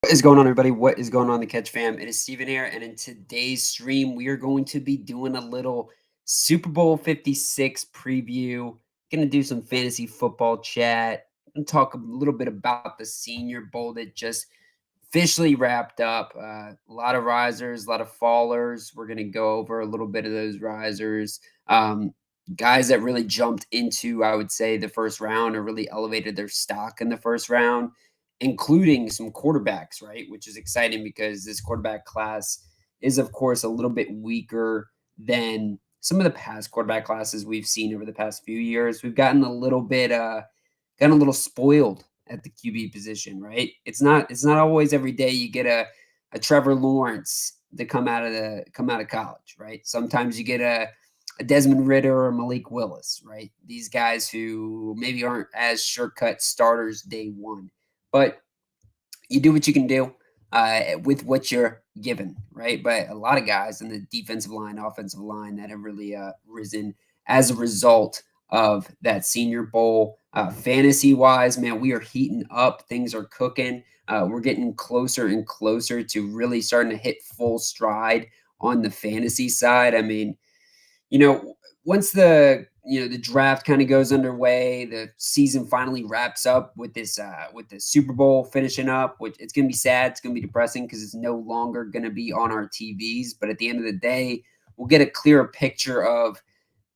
What is going on, everybody? What is going on, the Catch fam? It is Steven here, and in today's stream, we are going to be doing a little Super Bowl 56 preview. Going to do some fantasy football chat and talk a little bit about the Senior Bowl that just officially wrapped up. A lot of risers, a lot of fallers. We're going to go over a little bit of those risers. Guys that really jumped into, I would say, the first round or really elevated their stock in the first round, including some quarterbacks, right? Which is exciting because this quarterback class is, of course, a little bit weaker than some of the past quarterback classes we've seen over the past few years. We've gotten a little spoiled at the QB position, right? It's not always every day you get a Trevor Lawrence to come out of college, right? Sometimes you get a Desmond Ritter or Malik Willis, right? These guys who maybe aren't as shortcut starters day one, but you do what you can do with what you're given, right? But a lot of guys in the defensive line, offensive line that have really risen as a result of that Senior Bowl. Fantasy wise, man, we are heating up. Things are cooking. We're getting closer and closer to really starting to hit full stride on the fantasy side. I mean, once the draft kind of goes underway, the season finally wraps up with the Super Bowl finishing up, which it's going to be sad, it's going to be depressing because it's no longer going to be on our TVs, but at the end of the day, we'll get a clearer picture of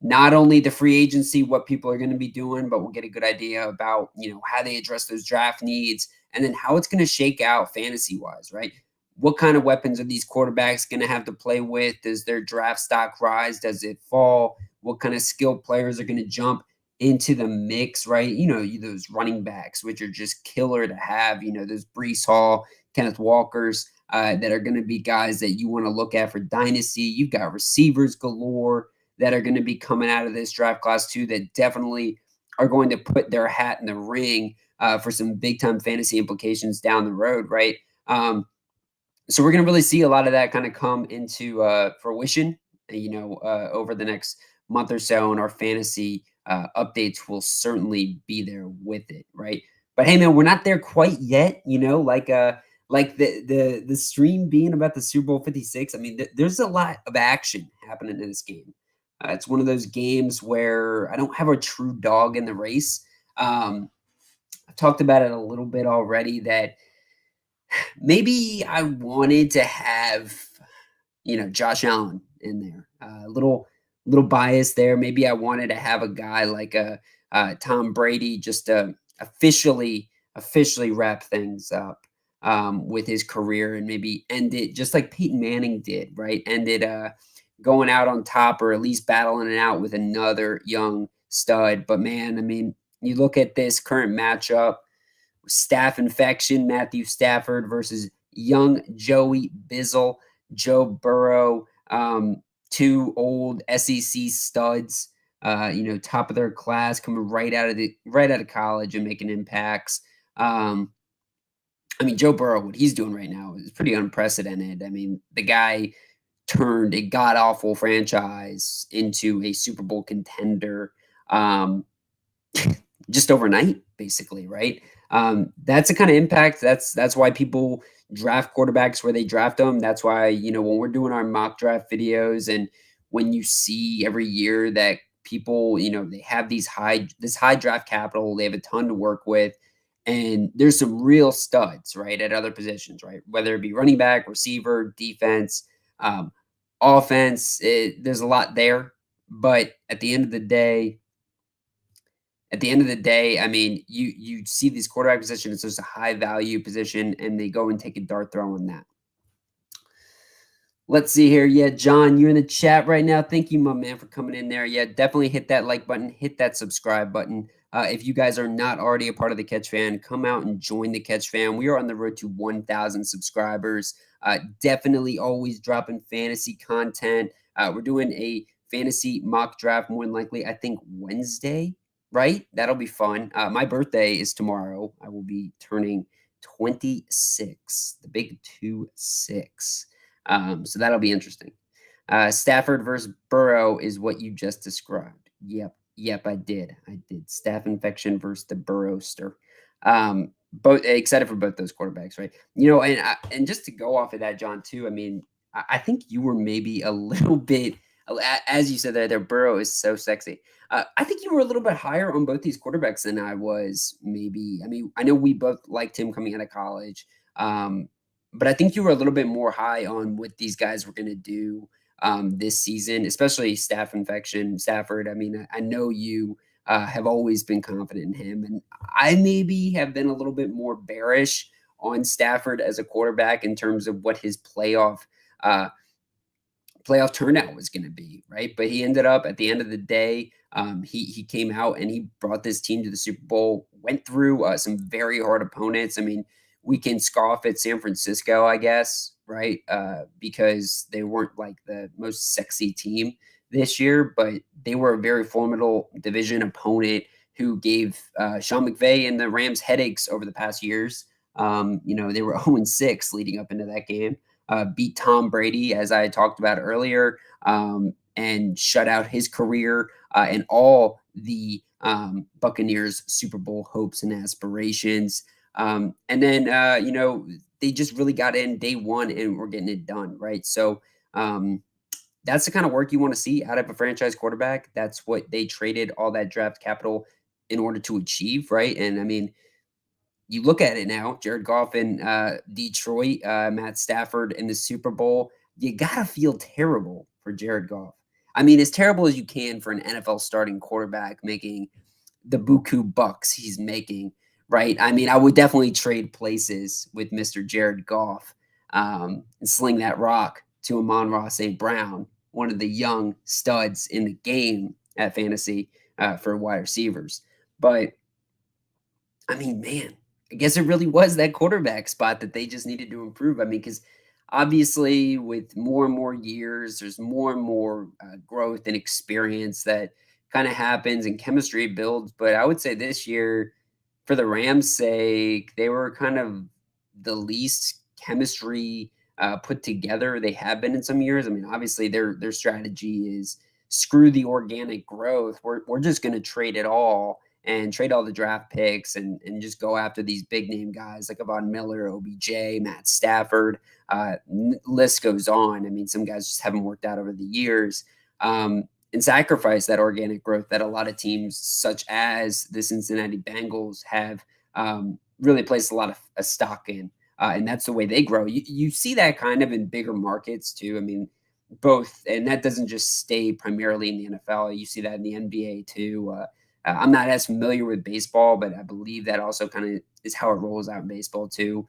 not only the free agency, what people are going to be doing, but we'll get a good idea about, how they address those draft needs and then how it's going to shake out fantasy wise, right? What kind of weapons are these quarterbacks going to have to play with? Does their draft stock rise? Does it fall? What kind of skilled players are going to jump into the mix, right? Those running backs, which are just killer to have, those Brees Hall, Kenneth Walkers, that are going to be guys that you want to look at for dynasty. You've got receivers galore that are going to be coming out of this draft class too, that definitely are going to put their hat in the ring for some big time fantasy implications down the road, right? So we're going to really see a lot of that kind of come into fruition, over the next month or so, and our fantasy updates will certainly be there with it, right? But hey, man, we're not there quite yet. Like the stream being about the Super Bowl 56. I mean, there's a lot of action happening in this game. It's one of those games where I don't have a true dog in the race. I've talked about it a little bit already that maybe I wanted to have, Josh Allen in there. A little bias there. Maybe I wanted to have a guy like a Tom Brady just to officially wrap things up with his career and maybe end it just like Peyton Manning did, right? Ended going out on top or at least battling it out with another young stud. But man, I mean, you look at this current matchup, staph infection, Matthew Stafford versus young Joey Bizzle, Joe Burrow, two old SEC studs, top of their class, coming right out of college and making impacts. I mean, Joe Burrow, what he's doing right now is pretty unprecedented. I mean, the guy turned a god awful franchise into a Super Bowl contender. Just overnight, basically, right? That's the kind of impact. That's why people draft quarterbacks where they draft them. That's why when we're doing our mock draft videos, and when you see every year that people they have this high draft capital, they have a ton to work with, and there's some real studs right at other positions, right? Whether it be running back, receiver, defense, um, offense. There's a lot there, but at the end of the day, I mean, you see these quarterback position, it's just a high value position, and they go and take a dart throw on that. Let's see here. Yeah, John, you're in the chat right now. Thank you, my man, for coming in there. Yeah, definitely hit that like button, hit that subscribe button. If you guys are not already a part of the Catch Fan, come out and join the Catch Fan. We are on the road to 1,000 subscribers. Definitely always dropping fantasy content. We're doing a fantasy mock draft more than likely, I think, Wednesday, right? That'll be fun. My birthday is tomorrow. I will be turning 26, the big 2-6. So that'll be interesting. Stafford versus Burrow is what you just described. Yep, I did. Staph infection versus the Burrowster. both excited for both those quarterbacks, right? And just to go off of that, John, too. I mean, I think you were maybe a little bit, as you said there, Burrow is so sexy. I think you were a little bit higher on both these quarterbacks than I was. Maybe. I mean, I know we both liked him coming out of college, um, but I think you were a little bit more high on what these guys were going to do this season, especially Stafford. I mean, I know you have always been confident in him. And I maybe have been a little bit more bearish on Stafford as a quarterback in terms of what his uh, playoff turnout was going to be, right? But he ended up at the end of the day, he came out and he brought this team to the Super Bowl. Went through some very hard opponents. I mean, we can scoff at San Francisco, I guess, right? Because they weren't like the most sexy team this year, but they were a very formidable division opponent who gave Sean McVay and the Rams headaches over the past years. They were 0-6 leading up into that game. Beat Tom Brady, as I talked about earlier, and shut out his career and all the Buccaneers Super Bowl hopes and aspirations. And then, they just really got in day one and we're getting it done, right? So that's the kind of work you want to see out of a franchise quarterback. That's what they traded all that draft capital in order to achieve, right? And I mean, you look at it now, Jared Goff in Detroit, Matt Stafford in the Super Bowl. You gotta feel terrible for Jared Goff. I mean, as terrible as you can for an NFL starting quarterback making the buku bucks he's making, right? I mean, I would definitely trade places with Mr. Jared Goff and sling that rock to Amon-Ra St. Brown, one of the young studs in the game at fantasy for wide receivers. But I mean, man, I guess it really was that quarterback spot that they just needed to improve. I mean, because obviously, with more and more years, there's more and more growth and experience that kind of happens and chemistry builds. But I would say this year, for the Rams' sake, they were kind of the least chemistry put together they have been in some years. I mean, obviously, their strategy is screw the organic growth. We're just going to trade it all and trade all the draft picks and just go after these big name guys like Von Miller, OBJ, Matt Stafford. List goes on. I mean, some guys just haven't worked out over the years. And sacrifice that organic growth that a lot of teams, such as the Cincinnati Bengals, have really placed a lot of a stock in. And that's the way they grow. You see that kind of in bigger markets too. I mean, both, and that doesn't just stay primarily in the NFL. You see that in the NBA too. I'm not as familiar with baseball, but I believe that also kind of is how it rolls out in baseball too.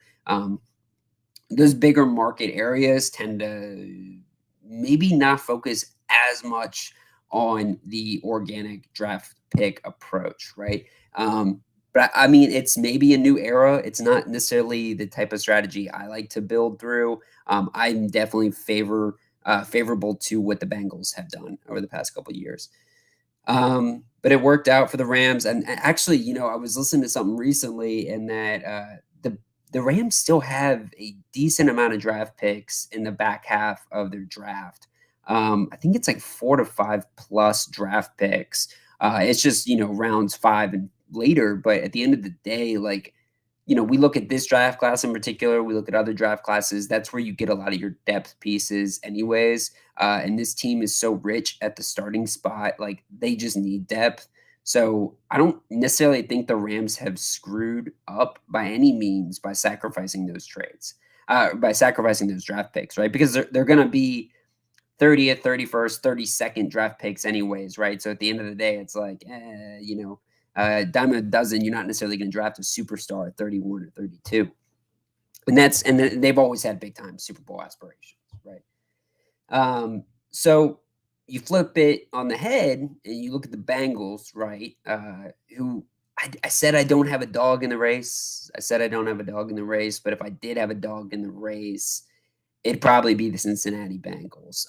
Those bigger market areas tend to maybe not focus as much on the organic draft pick approach, right? But I mean, it's maybe a new era. It's not necessarily the type of strategy I like to build through. I'm definitely favorable to what the Bengals have done over the past couple of years. But it worked out for the Rams. And actually, I was listening to something recently and that the Rams still have a decent amount of draft picks in the back half of their draft. I think it's like 4 to 5 plus draft picks. It's just, rounds 5 and later. But at the end of the day, like, we look at this draft class in particular, we look at other draft classes. That's where you get a lot of your depth pieces, anyways. And this team is so rich at the starting spot, like they just need depth. So I don't necessarily think the Rams have screwed up by any means by sacrificing those trades, by sacrificing those draft picks, right? Because they're going to be 30th, 31st, 32nd draft picks, anyways, right? So at the end of the day, it's like, dime a dozen, you're not necessarily going to draft a superstar at 31 or 32. And they've always had big time Super Bowl aspirations, right? So you flip it on the head and you look at the Bengals, right? Who I said I don't have a dog in the race. I said I don't have a dog in the race, but if I did have a dog in the race, it'd probably be the Cincinnati Bengals.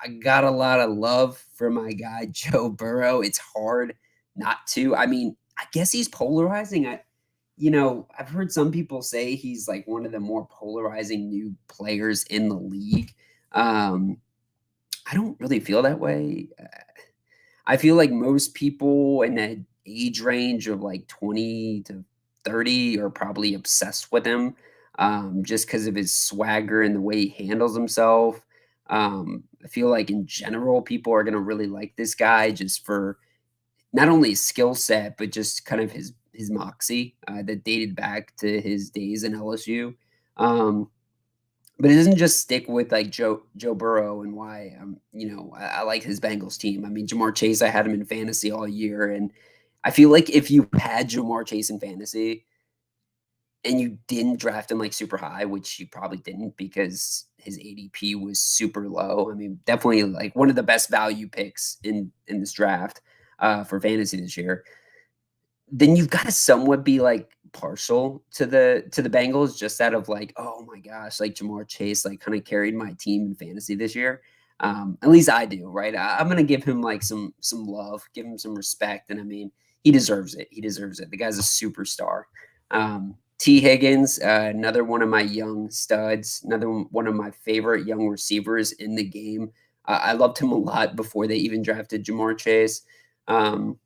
I got a lot of love for my guy Joe Burrow. It's hard not to. I mean, I guess he's polarizing. I've heard some people say he's like one of the more polarizing new players in the league. I don't really feel that way. I feel like most people in that age range of like 20 to 30 are probably obsessed with him, just because of his swagger and the way he handles himself. I feel like in general, people are gonna really like this guy just for not only his skill set, but just kind of his moxie, that dated back to his days in LSU. Um, but it doesn't just stick with, like, Joe Burrow and why, I like his Bengals team. I mean, Jamar Chase, I had him in fantasy all year, and I feel like if you had Jamar Chase in fantasy and you didn't draft him, like, super high, which you probably didn't because his ADP was super low. I mean, definitely, like, one of the best value picks in this draft, for fantasy this year. Then you've gotta somewhat be, like, partial to the Bengals just out of, like, "Oh my gosh, like, Jamar Chase, like, kinda carried my team in fantasy this year." At least I do, right? I'm gonna give him, like, some love, give him some respect, and I mean, he deserves it, he deserves it. The guy's a superstar. T. Higgins, another one of my young studs, another one of my favorite young receivers in the game. I loved him a lot before they even drafted Jamar Chase. Um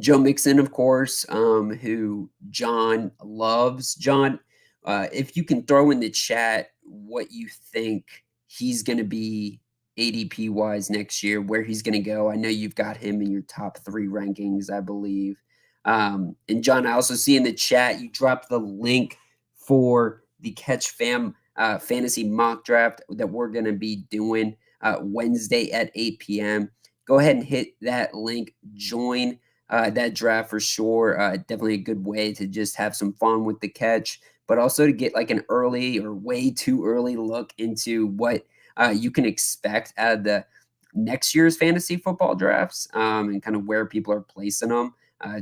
Joe Mixon, of course, who John loves. John, if you can throw in the chat what you think he's going to be ADP wise next year, where he's going to go. I know you've got him in your top 3 rankings, I believe. And John, I also see in the chat you dropped the link for the Catch Fam fantasy mock draft that we're going to be doing Wednesday at 8 p.m. Go ahead and hit that link, join that draft for sure. Definitely a good way to just have some fun with the catch, but also to get like an early or way too early look into what you can expect out of the next year's fantasy football drafts, and kind of where people are placing them.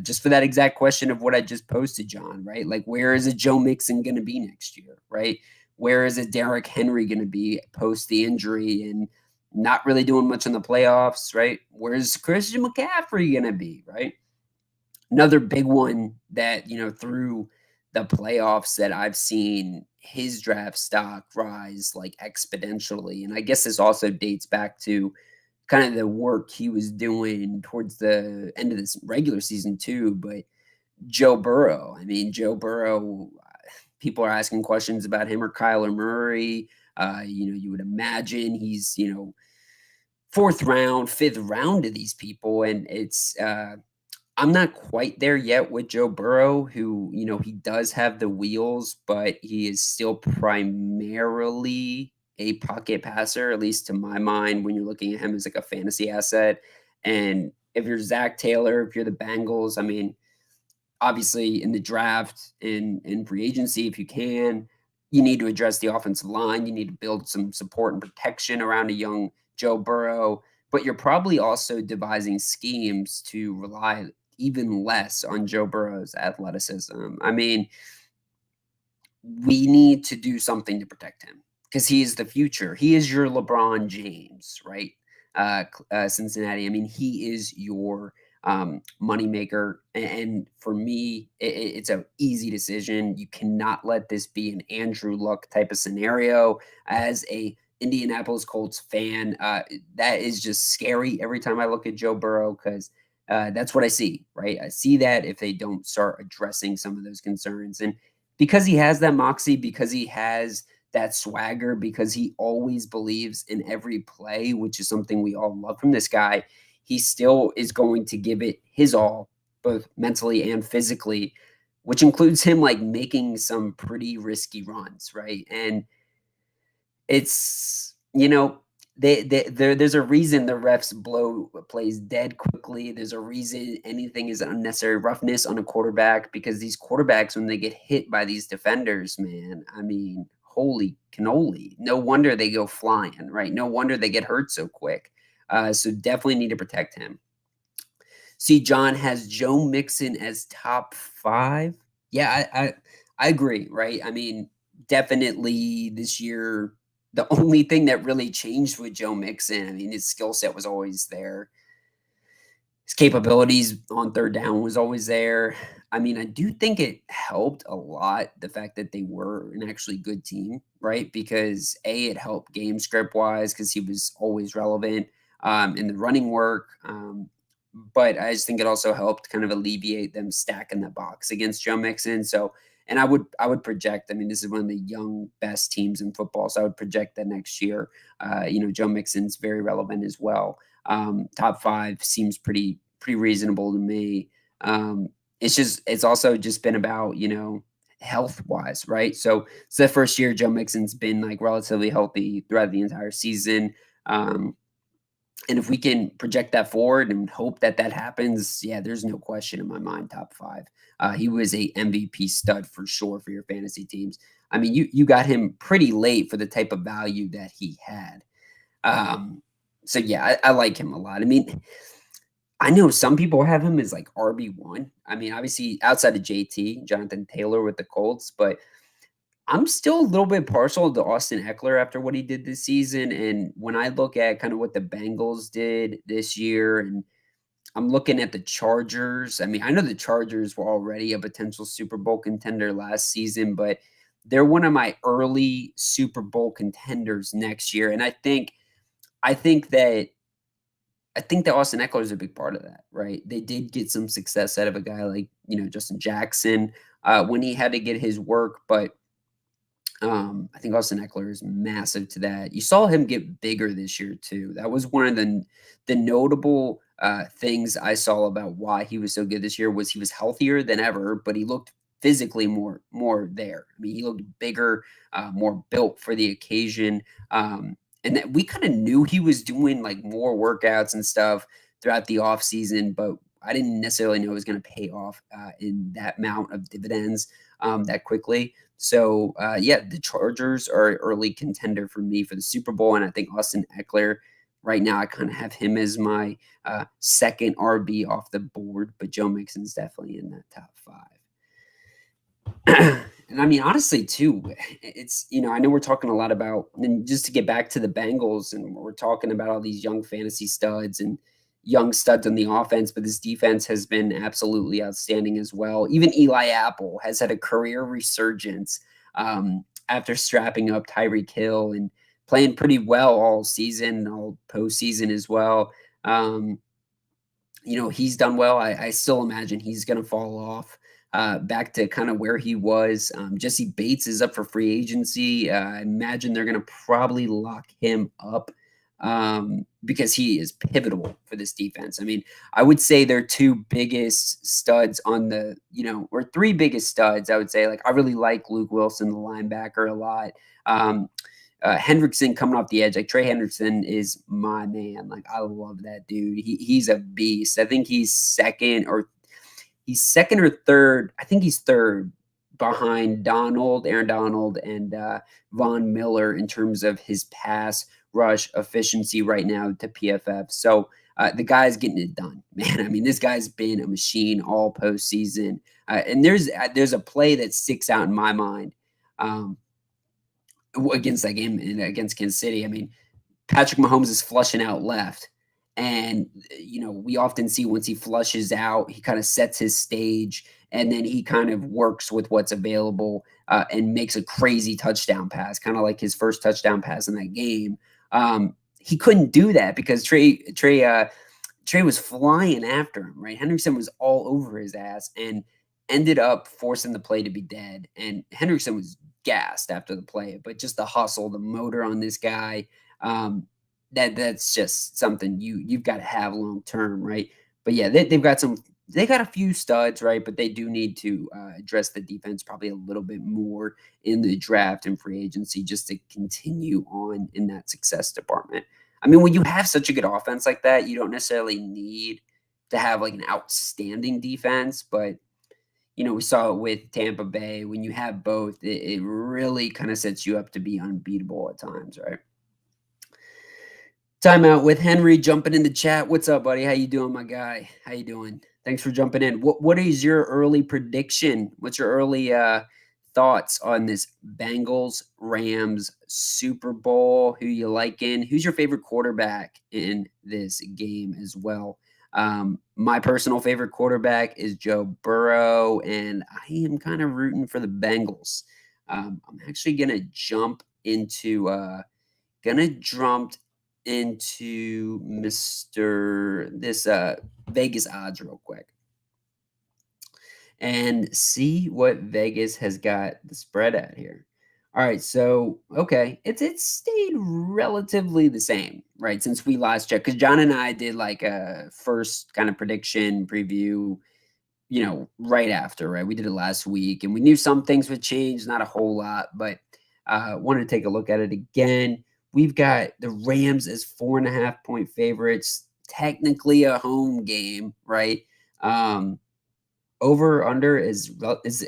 Just for that exact question of what I just posted, John, right? Like, where is a Joe Mixon going to be next year, right? Where is a Derrick Henry going to be post the injury and not really doing much in the playoffs, right? Where's Christian McCaffrey going to be, right? Another big one that, through the playoffs that I've seen his draft stock rise like exponentially. And I guess this also dates back to kind of the work he was doing towards the end of this regular season too. But Joe Burrow, I mean, Joe Burrow, people are asking questions about him or Kyler Murray. You would imagine he's, fourth round, fifth round to these people. And I'm not quite there yet with Joe Burrow, who, he does have the wheels, but he is still primarily a pocket passer, at least to my mind, when you're looking at him as like a fantasy asset. And if you're Zach Taylor, if you're the Bengals, I mean, obviously in the draft, in free agency, if you can, you need to address the offensive line. You need to build some support and protection around a young Joe Burrow, but you're probably also devising schemes to rely even less on Joe Burrow's athleticism. I mean, we need to do something to protect him because he is the future. He is your LeBron James, right? Cincinnati. I mean, he is your moneymaker. And for me, it's an easy decision. You cannot let this be an Andrew Luck type of scenario. As a Indianapolis Colts fan, that is just scary every time I look at Joe Burrow because that's what I see, right? I see that if they don't start addressing some of those concerns. And because he has that moxie, because he has that swagger, because he always believes in every play, which is something we all love from this guy, he still is going to give it his all, both mentally and physically, which includes him like making some pretty risky runs, right? And it's, there's a reason the refs blow plays dead quickly. There's a reason anything is unnecessary roughness on a quarterback because these quarterbacks, when they get hit by these defenders, man, I mean, holy cannoli. No wonder they go flying, right? No wonder they get hurt so quick. So definitely need to protect him. See, John has Joe Mixon as top 5. Yeah, I agree, right? I mean, definitely this year, the only thing that really changed with Joe Mixon, I mean, his skill set was always there. His capabilities on third down was always there. I mean, I do think it helped a lot the fact that they were an actually good team, right? Because it helped game script wise because he was always relevant in the running work. but I just think it also helped kind of alleviate them stacking the box against Joe Mixon. So, and I would project. I mean, this is one of the young best teams in football, so I would project that next year. Joe Mixon's very relevant as well. Top five seems pretty reasonable to me. It's also just been about health wise, right? So it's the first year Joe Mixon's been like relatively healthy throughout the entire season. Um, and if we can project that forward and hope that that happens, yeah, there's no question in my mind, top five. He was a MVP stud for sure for your fantasy teams. I mean, you got him pretty late for the type of value that he had. Um, so yeah, I like him a lot. I mean, I know some people have him as like RB1. I mean, obviously outside of JT, Jonathan Taylor with the Colts, but I'm still a little bit partial to Austin Eckler after what he did this season. And when I look at kind of what the Bengals did this year, and I'm looking at the Chargers. I mean, I know the Chargers were already a potential Super Bowl contender last season, but they're one of my early Super Bowl contenders next year. And I think that I think that Austin Eckler is a big part of that, right? They did get some success out of a guy like, Justin Jackson when he had to get his work, but I think Austin Eckler is massive to that. You saw him get bigger this year too. That was one of the notable things I saw about why he was so good this year was he was healthier than ever, but he looked physically more there. I mean, he looked bigger, more built for the occasion, and that we kind of knew he was doing like more workouts and stuff throughout the off season, but I didn't necessarily know it was going to pay off in that amount of dividends that quickly. So, yeah, the Chargers are an early contender for me for the Super Bowl, and I think Austin Eckler right now, I kind of have him as my second RB off the board, but Joe Mixon's definitely in that top 5. And I mean, honestly, too, it's, I know we're talking a lot about, and just to get back to the Bengals, and we're talking about all these young fantasy studs and young studs on the offense, but this defense has been absolutely outstanding as well. Even Eli Apple has had a career resurgence after strapping up Tyreek Hill and playing pretty well all season, all postseason as well. He's done well. I still imagine he's going to fall off back to kind of where he was. Jesse Bates is up for free agency. I imagine they're going to probably lock him up because he is pivotal for this defense. I mean, I would say their two biggest studs or three biggest studs, I would say. Like, I really like Luke Wilson, the linebacker, a lot. Hendrickson coming off the edge, like Trey Hendrickson is my man. Like, I love that dude. He's a beast. I think he's second or third. I think he's third behind Aaron Donald, and Von Miller in terms of his pass rush efficiency right now to PFF. So the guy's getting it done, man. I mean, this guy's been a machine all postseason. And there's a play that sticks out in my mind. Against that game and against Kansas City. I mean, Patrick Mahomes is flushing out left. And, we often see once he flushes out, he kind of sets his stage and then he kind of works with what's available and makes a crazy touchdown pass, kind of like his first touchdown pass in that game. He couldn't do that because Trey was flying after him, right? Hendrickson was all over his ass and ended up forcing the play to be dead. And Hendrickson was gassed after the play, but just the hustle, the motor on this guy, that's just something you've got to have long term, right? But yeah, they got a few studs, right? But they do need to address the defense probably a little bit more in the draft and free agency just to continue on in that success department. I mean, when you have such a good offense like that, you don't necessarily need to have like an outstanding defense, but we saw it with Tampa Bay. When you have both, it really kind of sets you up to be unbeatable at times, right? Timeout with Henry jumping in the chat. What's up, buddy? How you doing, my guy? How you doing? Thanks for jumping in. What is your early prediction? What's your early thoughts on this Bengals Rams Super Bowl? Who you liking? Who's your favorite quarterback in this game as well? My personal favorite quarterback is Joe Burrow, and I am kind of rooting for the Bengals. I'm actually gonna jump into into this Vegas odds real quick and see what Vegas has got the spread at here. All right, so okay, it's stayed relatively the same, right? Since we last checked, because John and I did like a first kind of prediction preview, right after, right? We did it last week, and we knew some things would change, not a whole lot, but wanted to take a look at it again. We've got the Rams as 4.5 point favorites, technically a home game, right? Um, Over under is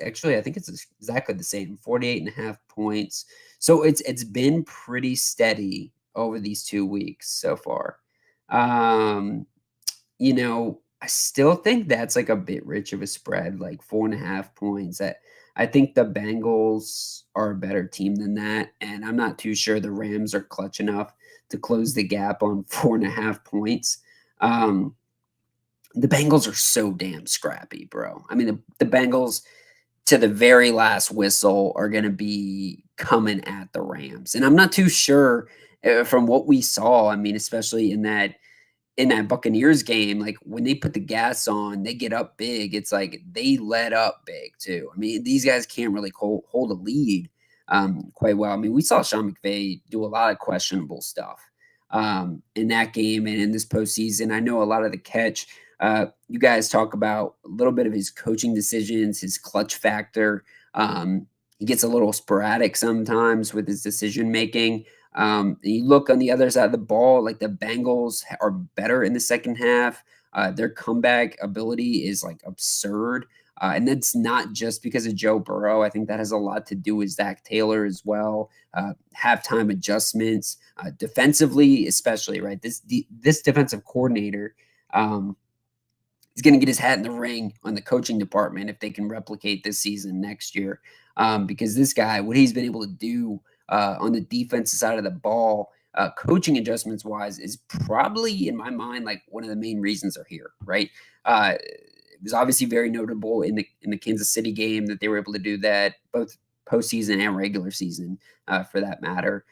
actually, I think it's exactly the same, 48.5 points. So it's been pretty steady over these 2 weeks so far. I still think that's like a bit rich of a spread, like 4.5 points. I think the Bengals are a better team than that, and I'm not too sure the Rams are clutch enough to close the gap on 4.5 points. Um, the Bengals are so damn scrappy, bro. I mean, the Bengals to the very last whistle are going to be coming at the Rams, and I'm not too sure from what we saw. I mean, especially in that Buccaneers game, like when they put the gas on, they get up big. It's like they let up big too. I mean, these guys can't really hold a lead quite well. I mean, we saw Sean McVay do a lot of questionable stuff in that game and in this postseason. I know a lot of the catch. You guys talk about a little bit of his coaching decisions, his clutch factor. He gets a little sporadic sometimes with his decision making. And you look on the other side of the ball, like the Bengals are better in the second half. Their comeback ability is like absurd. And that's not just because of Joe Burrow. I think that has a lot to do with Zach Taylor as well. Halftime adjustments, defensively, especially, right? This defensive coordinator he's going to get his hat in the ring on the coaching department if they can replicate this season next year. Because this guy, what he's been able to do on the defensive side of the ball, coaching adjustments wise, is probably in my mind like one of the main reasons they're here. Right? It was obviously very notable in the Kansas City game that they were able to do that both postseason and regular season, for that matter.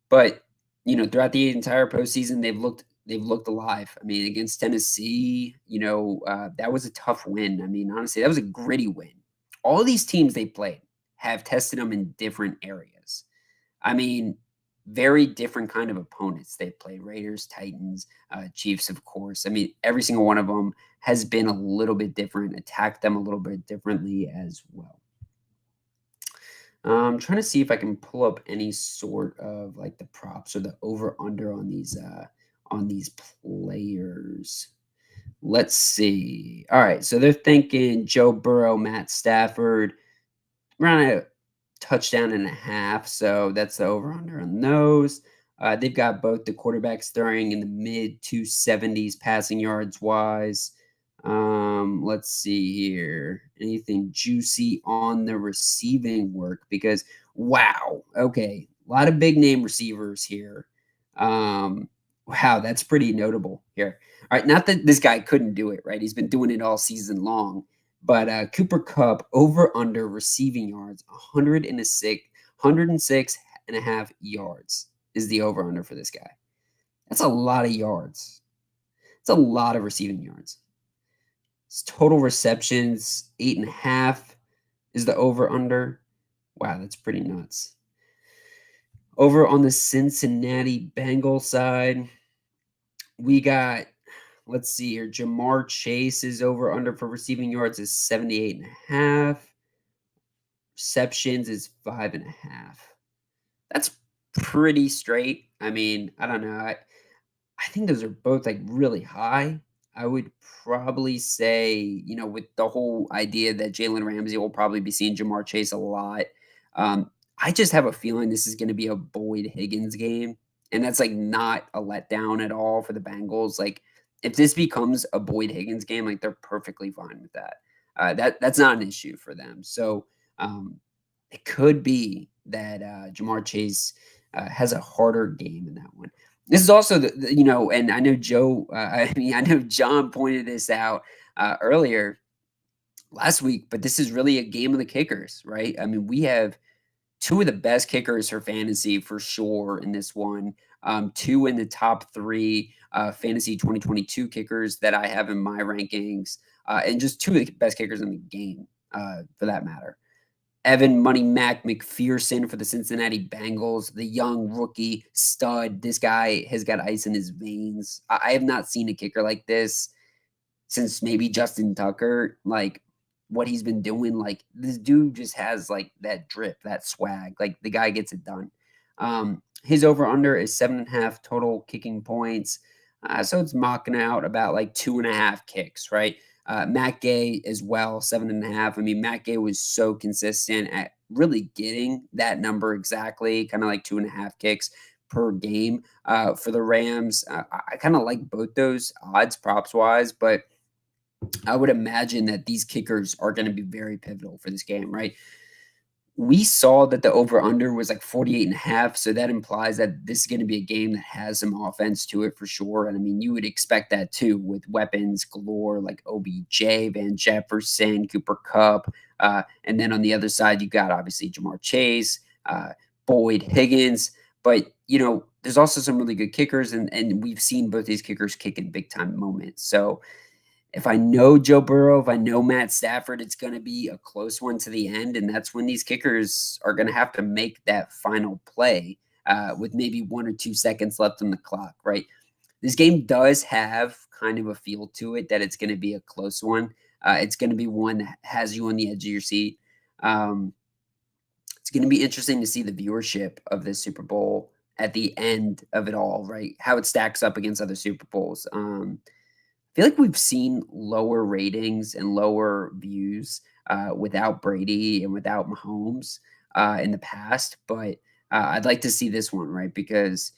But throughout the entire postseason, they've looked alive. I mean, against Tennessee, that was a tough win. I mean, honestly, that was a gritty win. All these teams they played have tested them in different areas. I mean, very different kind of opponents they played: Raiders, Titans, Chiefs, of course. I mean, every single one of them has been a little bit different, attacked them a little bit differently as well. I'm trying to see if I can pull up any sort of like the props or the over under on these players. Let's see. All right, so they're thinking Joe Burrow, Matt Stafford, around a touchdown and a half. So that's the over under on those. They've got both the quarterbacks throwing in the mid 270s passing yards wise. Let's see here. Anything juicy on the receiving work? Because wow, okay, a lot of big name receivers here. Wow, that's pretty notable here. All right, not that this guy couldn't do it, right? He's been doing it all season long. But Cooper Kupp over under receiving yards, 106 and a half yards is the over under for this guy. That's a lot of yards. It's a lot of receiving yards. His total receptions, 8.5 is the over under. Wow, that's pretty nuts. Over on the Cincinnati Bengals side, we got, let's see here, Jamar Chase is over under for receiving yards is 78.5. Receptions is 5.5. That's pretty straight. I mean, I don't know. I think those are both like really high. I would probably say, with the whole idea that Jalen Ramsey will probably be seeing Jamar Chase a lot. I just have a feeling this is going to be a Boyd Higgins game. And that's like not a letdown at all for the Bengals. Like, if this becomes a Boyd Higgins game, like they're perfectly fine with that. That's not an issue for them. So it could be that Jamar Chase has a harder game in that one. This is also and I know I know John pointed this out earlier last week, but this is really a game of the kickers, right? I mean, we have two of the best kickers for fantasy for sure in this one. Two in the top three fantasy 2022 kickers that I have in my rankings, and just two of the best kickers in the game for that matter. Evan Money Mac McPherson for the Cincinnati Bengals, the young rookie stud. This guy has got ice in his veins. I have not seen a kicker like this since maybe Justin Tucker. Like what he's been doing, like this dude just has like that drip, that swag. Like the guy gets it done. His over under is 7.5 total kicking points. So it's mocking out about like 2.5 kicks, right? Matt Gay as well, 7.5. I mean, Matt Gay was so consistent at really getting that number exactly, kind of like 2.5 kicks per game for the Rams. I kind of like both those odds props wise, but I would imagine that these kickers are going to be very pivotal for this game, right? We saw that the over under was like 48.5. So that implies that this is going to be a game that has some offense to it for sure. And I mean, you would expect that too with weapons galore like OBJ, Van Jefferson, Cooper Kupp. And then on the other side, you got obviously Jamar Chase, Boyd, Higgins. But, there's also some really good kickers. And we've seen both these kickers kick in big time moments. So, if I know Joe Burrow, if I know Matt Stafford, it's going to be a close one to the end. And that's when these kickers are going to have to make that final play with maybe 1 or 2 seconds left on the clock, right? This game does have kind of a feel to it that it's going to be a close one. It's going to be one that has you on the edge of your seat. It's going to be interesting to see the viewership of this Super Bowl at the end of it all, right? How it stacks up against other Super Bowls. I feel like we've seen lower ratings and lower views without Brady and without Mahomes in the past, but I'd like to see this one, right? Because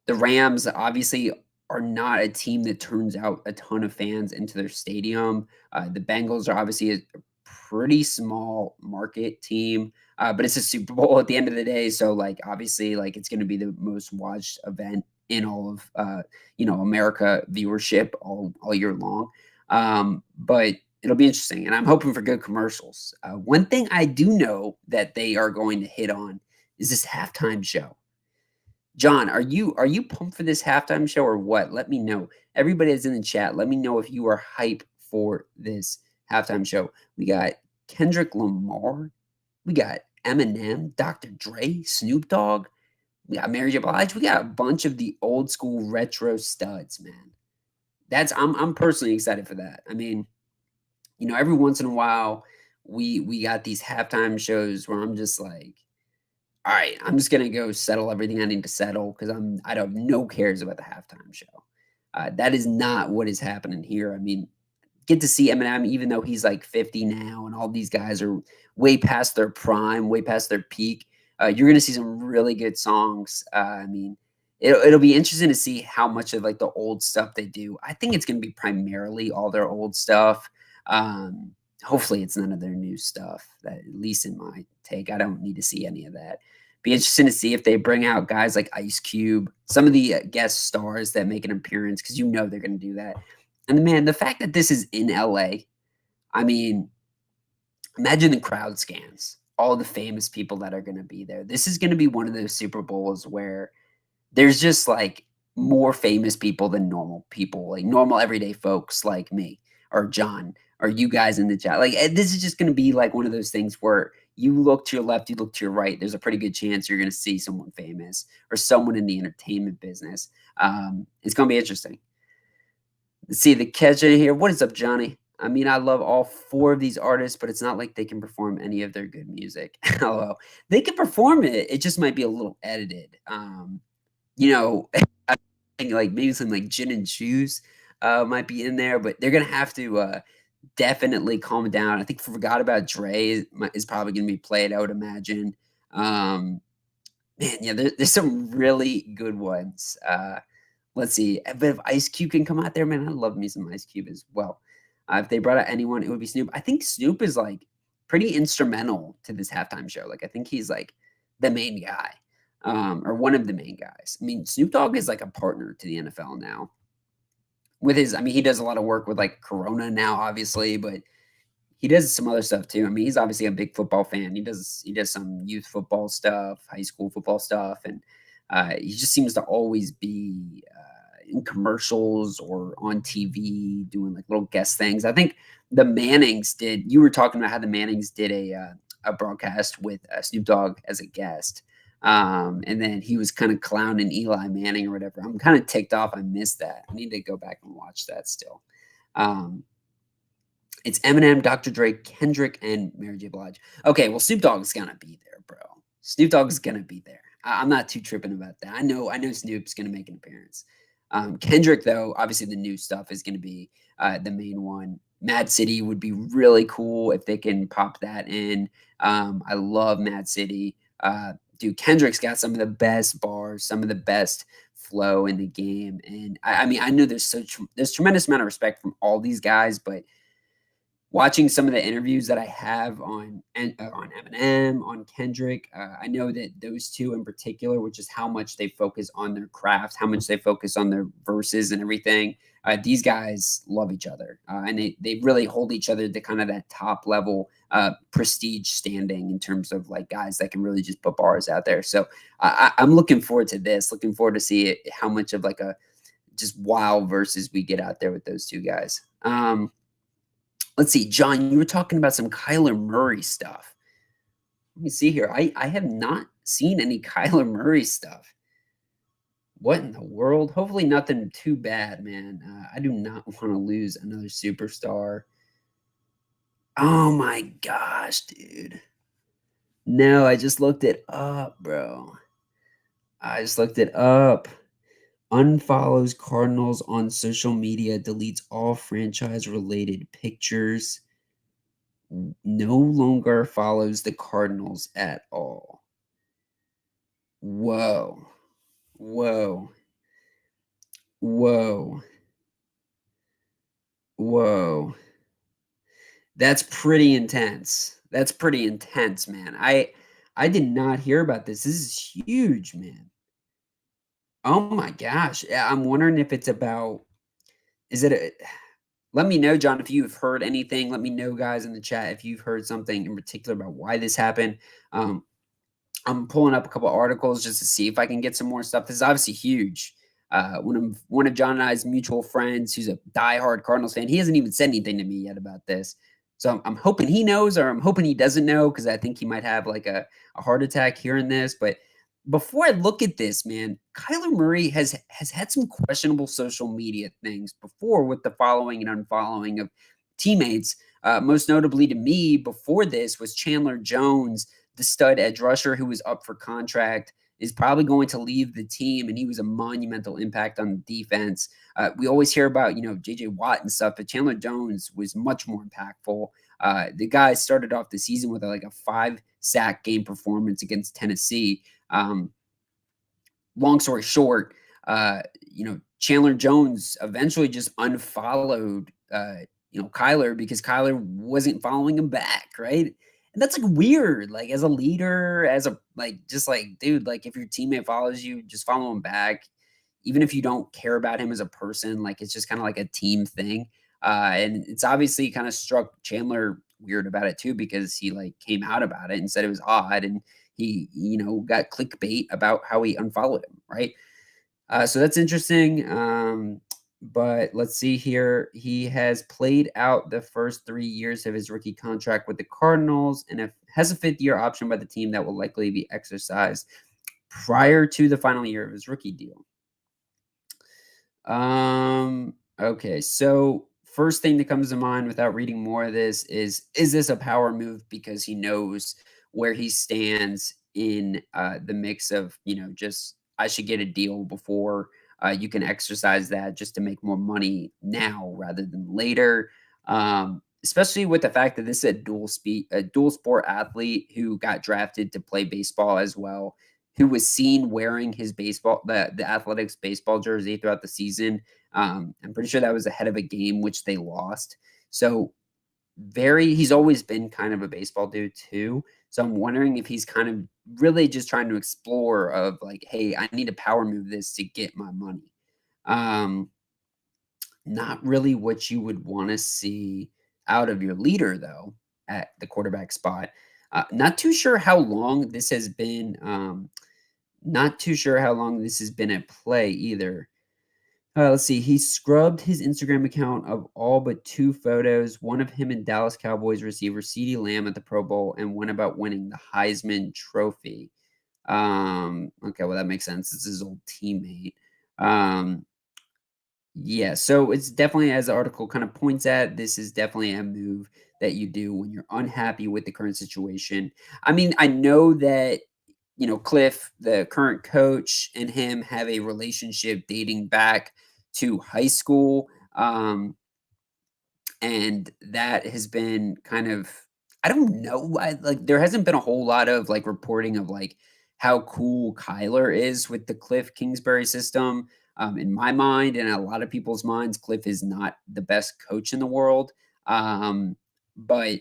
the Rams obviously are not a team that turns out a ton of fans into their stadium. The Bengals are obviously a pretty small market team, but it's a Super Bowl at the end of the day. So, like, obviously, like it's going to be the most watched event in all of America viewership all year long. But it'll be interesting, and I'm hoping for good commercials. One thing I do know that they are going to hit on is this halftime show. John, are you pumped for this halftime show or what? Let me know. Everybody that's in the chat, let me know if you are hype for this halftime show. We got Kendrick Lamar, we got Eminem, Dr. Dre, Snoop Dogg. We got Mary J. Blige. We got a bunch of the old school retro studs, man. I'm personally excited for that. I mean, every once in a while we got these halftime shows where I'm just like, all right, I'm just gonna go settle everything I need to settle because I don't no cares about the halftime show. That is not what is happening here. I mean, get to see Eminem, even though he's like 50 now, and all these guys are way past their prime, way past their peak. You're going to see some really good songs. I mean, it'll be interesting to see how much of like the old stuff they do. I think it's going to be primarily all their old stuff. Hopefully, it's none of their new stuff. That, at least in my take, I don't need to see any of that. Be interesting to see if they bring out guys like Ice Cube, some of the guest stars that make an appearance, because they're going to do that. And man, the fact that this is in LA, I mean, imagine the crowd scans, all the famous people that are going to be there. This is going to be one of those Super Bowls where there's just like more famous people than normal people, like normal everyday folks like me or John or you guys in the chat. Like this is just going to be like one of those things where you look to your left, you look to your right. There's a pretty good chance you're going to see someone famous or someone in the entertainment business. It's going to be interesting. Let's see the catch in here. What is up, Johnny? I mean, I love all 4 of these artists, but it's not like they can perform any of their good music. Hello. They can perform it. It just might be a little edited. I think like maybe some like Gin and Juice might be in there, but they're gonna have to definitely calm down. I think Forgot About Dre is probably gonna be played, I would imagine. Man, yeah, there's some really good ones. Let's see. But if Ice Cube can come out there, man, I love me some Ice Cube as well. If they brought out anyone, it would be Snoop. I think Snoop is like pretty instrumental to this halftime show. Like I think he's like the main guy, or one of the main guys. I mean, Snoop Dogg is like a partner to the NFL now. He does a lot of work with like Corona now, obviously, but he does some other stuff too. I mean, he's obviously a big football fan. He does some youth football stuff, high school football stuff, and he just seems to always be in commercials or on TV doing like little guest things. I think the Mannings did. You were talking about how the Mannings did a broadcast with Snoop Dogg as a guest. And then he was kind of clowning Eli Manning or whatever. I'm kind of ticked off. I missed that. I need to go back and watch that still. Um, it's Eminem, Dr. Dre, Kendrick, and Mary J. Blige. Okay, well, Snoop Dogg's gonna be there, bro. Snoop Dogg's gonna be there. I'm not too tripping about that. I know Snoop's gonna make an appearance. Kendrick, though, obviously the new stuff is gonna be the main one. Mad City would be really cool if they can pop that in. I love Mad City. Dude, Kendrick's got some of the best bars, some of the best flow in the game, and I mean, I know there's tremendous amount of respect from all these guys, but watching some of the interviews that I have on Eminem, on Kendrick, I know that those two in particular, which is how much they focus on their craft, how much they focus on their verses and everything. These guys love each other, and they really hold each other to kind of that top level prestige standing in terms of like guys that can really just put bars out there. So I'm looking forward to this. Looking forward to see how much of like a just wild verses we get out there with those two guys. Let's see, John, you were talking about some Kyler Murray stuff. Let me see here. I have not seen any Kyler Murray stuff. What in the world? Hopefully nothing too bad, man. I do not want to lose another superstar. Oh my gosh, dude. No, I just looked it up, bro. I just looked it up. Unfollows Cardinals on social media, deletes all franchise related pictures. No longer follows the Cardinals at all. Whoa. Whoa. Whoa. Whoa. That's pretty intense. That's pretty intense, man. I did not hear about this. This is huge, man. Oh my gosh. Yeah, I'm wondering if it's about is it a let me know, John, if you've heard anything. Let me know, guys, in the chat if you've heard something in particular about why this happened. I'm pulling up a couple articles just to see if I can get some more stuff. This is obviously huge. One of John and I's mutual friends, who's a diehard Cardinals fan, he hasn't even said anything to me yet about this. So I'm hoping he knows, or I'm hoping he doesn't know, because I think he might have like a heart attack hearing this. But before I look at this, man, Kyler Murray has had some questionable social media things before with the following and unfollowing of teammates. Most notably to me before this was Chandler Jones, the stud edge rusher who was up for contract, is probably going to leave the team, and he was a monumental impact on the defense. We always hear about, J.J. Watt and stuff, but Chandler Jones was much more impactful. The guy started off the season with like a 5-sack game performance against Tennessee. Long story short, Chandler Jones eventually just unfollowed, Kyler, because Kyler wasn't following him back, right? And that's like weird, like as a leader, as a just like, dude, like if your teammate follows you, just follow him back, even if you don't care about him as a person. Like it's just kind of like a team thing. And it's obviously kind of struck Chandler weird about it too, because he like came out about it and said it was odd, and he, got clickbait about how he unfollowed him, right? So that's interesting. But let's see here. He has played out the first 3 years of his rookie contract with the Cardinals, and has a 5th-year option by the team that will likely be exercised prior to the final year of his rookie deal. Okay, so first thing that comes to mind without reading more of this is this a power move because he knows where he stands in the mix of, just I should get a deal before you can exercise that, just to make more money now rather than later. Especially with the fact that this is a dual sport athlete who got drafted to play baseball as well, who was seen wearing his the Athletics baseball jersey throughout the season. I'm pretty sure that was ahead of a game which they lost. So he's always been kind of a baseball dude too. So I'm wondering if he's kind of really just trying to explore of like, hey, I need to power move this to get my money. Not really what you would want to see. out of your leader, though, at the quarterback spot. Not too sure how long this has been. Not too sure how long this has been at play either. Let's see. He scrubbed his Instagram account of all but two photos, one of him and Dallas Cowboys receiver CeeDee Lamb at the Pro Bowl, and one about winning the Heisman Trophy. Okay, well, that makes sense. It's his old teammate. Um, yeah, so it's definitely, as the article kind of points at, this is definitely a move that you do when you're unhappy with the current situation. I mean, I know that, Cliff, the current coach, and him have a relationship dating back to high school. And that has been kind of, I don't know, there hasn't been a whole lot of like reporting of like how cool Kyler is with the Cliff Kingsbury system. In my mind and a lot of people's minds, Cliff is not the best coach in the world. But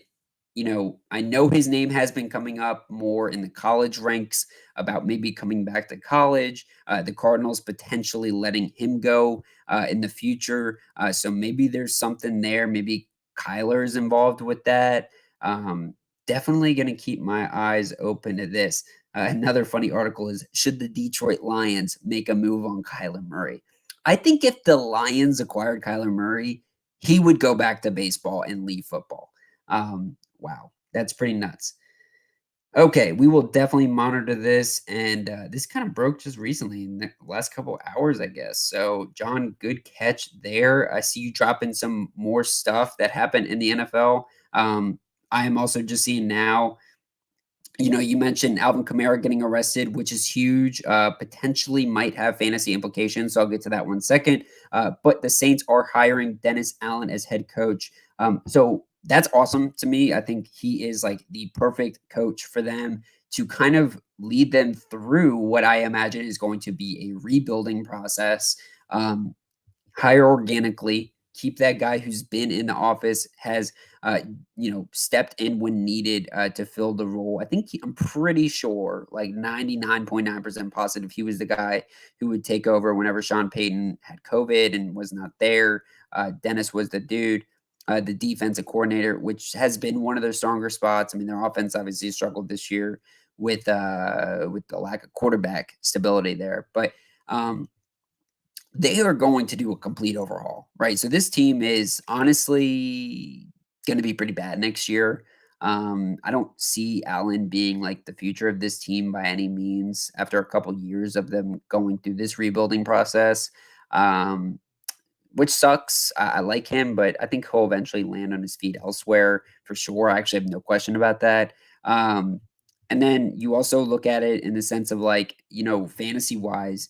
I know his name has been coming up more in the college ranks about maybe coming back to college. The Cardinals potentially letting him go in the future. So maybe there's something there. Maybe Kyler is involved with that. Um, Definitely going to keep my eyes open to this. Another funny article is, should the Detroit Lions make a move on Kyler Murray? I think if the Lions acquired Kyler Murray, he would go back to baseball and leave football. Wow, that's pretty nuts. Okay, we will definitely monitor this, and this kind of broke just recently in the last couple hours, I guess. So, John, good catch there. I see you dropping some more stuff that happened in the NFL. I am also just seeing now, you mentioned Alvin Kamara getting arrested, which is huge. Potentially might have fantasy implications. So I'll get to that one second. But the Saints are hiring Dennis Allen as head coach. So that's awesome to me. I think he is like the perfect coach for them to kind of lead them through what I imagine is going to be a rebuilding process. Hire organically, keep that guy who's been in the office, has stepped in when needed to fill the role. I'm pretty sure, like 99.9% positive, he was the guy who would take over whenever Sean Payton had COVID and was not there. Dennis was the dude. The defensive coordinator, which has been one of their stronger spots. I mean, their offense obviously struggled this year with the lack of quarterback stability there, but they are going to do a complete overhaul, right? So this team is honestly going to be pretty bad next year. I don't see Allen being like the future of this team by any means after a couple years of them going through this rebuilding process, um, which sucks. I like him, but I think he'll eventually land on his feet elsewhere for sure. I actually have no question about that. And then you also look at it in the sense of like, fantasy wise,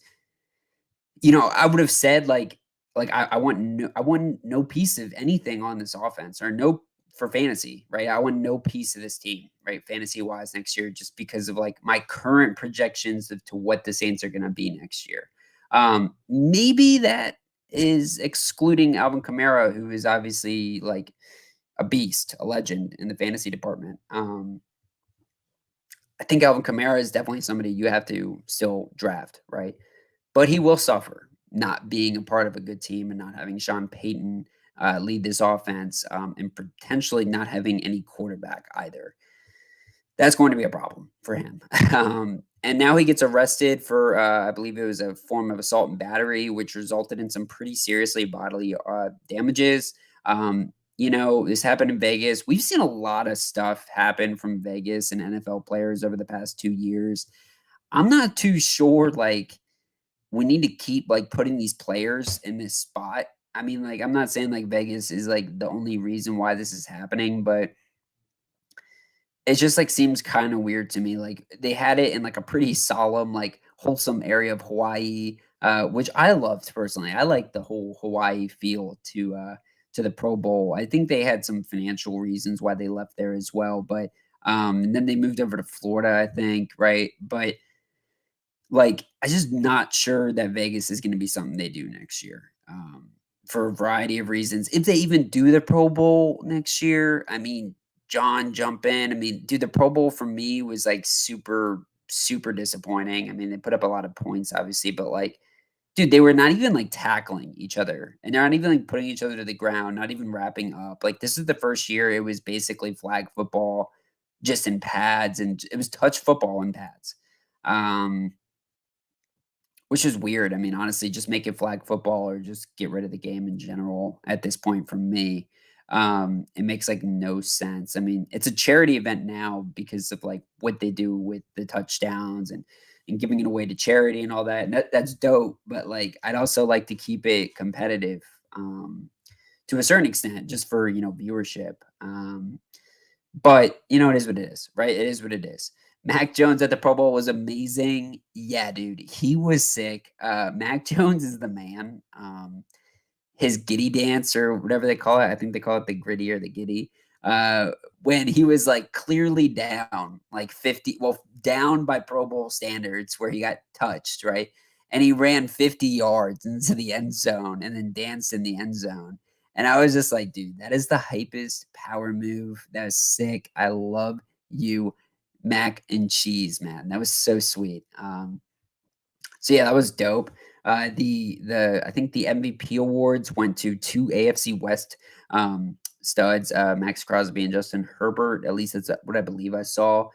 I would have said like I want no piece of anything on this offense or no for fantasy, right? I want no piece of this team, right? Fantasy wise next year, just because of like my current projections of to what the Saints are going to be next year. Maybe that is excluding Alvin Kamara, who is obviously like a beast, a legend in the fantasy department. I think Alvin Kamara is definitely somebody you have to still draft, right? But he will suffer not being a part of a good team and not having Sean Payton lead this offense, and potentially not having any quarterback either. That's going to be a problem for him. And now he gets arrested for, I believe it was a form of assault and battery, which resulted in some pretty seriously bodily damages. This happened in Vegas. We've seen a lot of stuff happen from Vegas and NFL players over the past 2 years. I'm not too sure, like, we need to keep like putting these players in this spot. I mean, like, I'm not saying like Vegas is like the only reason why this is happening, but it just like seems kind of weird to me. Like they had it in like a pretty solemn, like wholesome area of Hawaii, which I loved personally. I like the whole Hawaii feel to the Pro Bowl. I think they had some financial reasons why they left there as well, but and then they moved over to Florida, I think, right? But like, I just not sure that Vegas is gonna be something they do next year, for a variety of reasons. If they even do the Pro Bowl next year, I mean, John, jump in. I mean, dude, the Pro Bowl for me was, like, super, super disappointing. I mean, they put up a lot of points, obviously, but, like, Dude, they were not even, like, tackling each other, and they're not even, like, putting each other to the ground, not even wrapping up. Like, this is the first year it was basically flag football just in pads, and it was touch football in pads. Um, which is weird. I mean, honestly, just make it flag football or just get rid of the game in general at this point for me. It makes, like, no sense. I mean, it's a charity event now because of, like, what they do with the touchdowns and giving it away to charity and all that, and that's dope, but, like, I'd also like to keep it competitive, to a certain extent just for, viewership. But, it is what it is, right? It is what it is. Mac Jones at the Pro Bowl was amazing. Yeah, dude, he was sick. Mac Jones is the man. His giddy dance or whatever they call it, I think they call it the gritty or the giddy, uh, when he was, like, clearly down, like, 50 down by Pro Bowl standards where he got touched, right? And he ran 50 yards into the end zone and then danced in the end zone. And I was just like, "Dude, that is the hypest power move. That was sick. I love you, mac and cheese, man." That was so sweet. So yeah, that was dope. The I think the MVP awards went to 2 AFC West, studs, Max Crosby and Justin Herbert. At least that's what I believe I saw.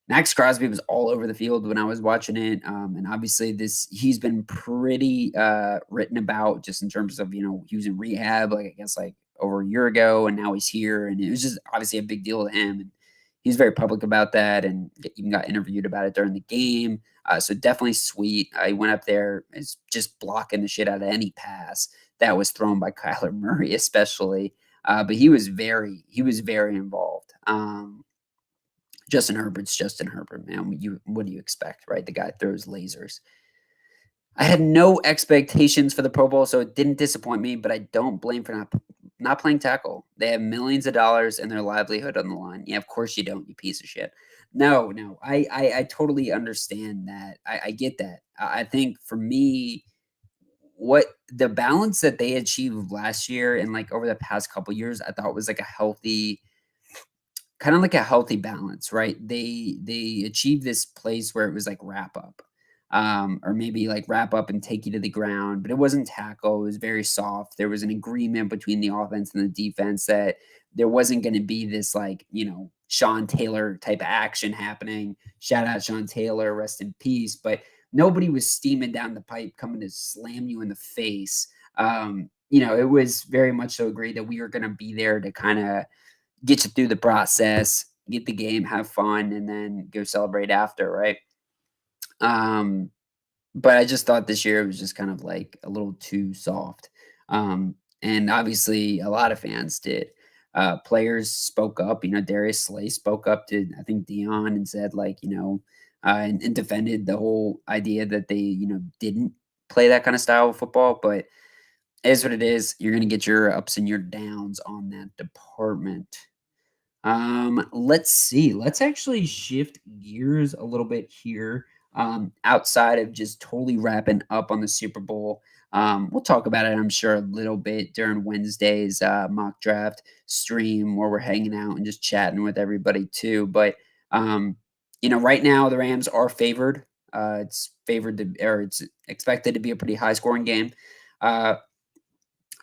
Max Crosby was all over the field when I was watching it, and obviously he's been pretty, written about just in terms of, he was in rehab, like, I guess, like, over a year ago, and now he's here, and it was just obviously a big deal to him, and he's very public about that and even got interviewed about it during the game, so definitely sweet. He went up there, is just blocking the shit out of any pass that was thrown by Kyler Murray especially, but he was very involved. Justin Herbert's Justin Herbert, man. What do you expect, right? The guy throws lasers. I had no expectations for the Pro Bowl, so it didn't disappoint me, but I don't blame for not playing tackle. They have millions of dollars and their livelihood on the line. Yeah, of course you don't, you piece of shit. No, no, I totally understand that. I get that. I think for me, what the balance that they achieved last year and like over the past couple years, I thought was like a healthy kind of like a healthy balance, right? They achieved this place where it was like wrap up. Or maybe like wrap up and take you to the ground, but it wasn't tackle. It was very soft. There was an agreement between the offense and the defense that there wasn't going to be this like, Sean Taylor type of action happening. Shout out Sean Taylor, rest in peace. But nobody was steaming down the pipe coming to slam you in the face. It was very much so agreed that we were going to be there to kind of get you through the process, get the game, have fun, and then go celebrate after, right? Um, but I just thought this year it was just kind of like a little too soft. And obviously a lot of fans did. Players spoke up, Darius Slay spoke up to I think Dion and said like, and defended the whole idea that they, didn't play that kind of style of football, but it is what it is. You're gonna get your ups and your downs on that department. Let's see. Let's actually shift gears a little bit here. Outside of just totally wrapping up on the Super Bowl. We'll talk about it, I'm sure, a little bit during Wednesday's mock draft stream where we're hanging out and just chatting with everybody too. But right now the Rams are favored. It's favored to, or it's expected to be a pretty high scoring game. Uh,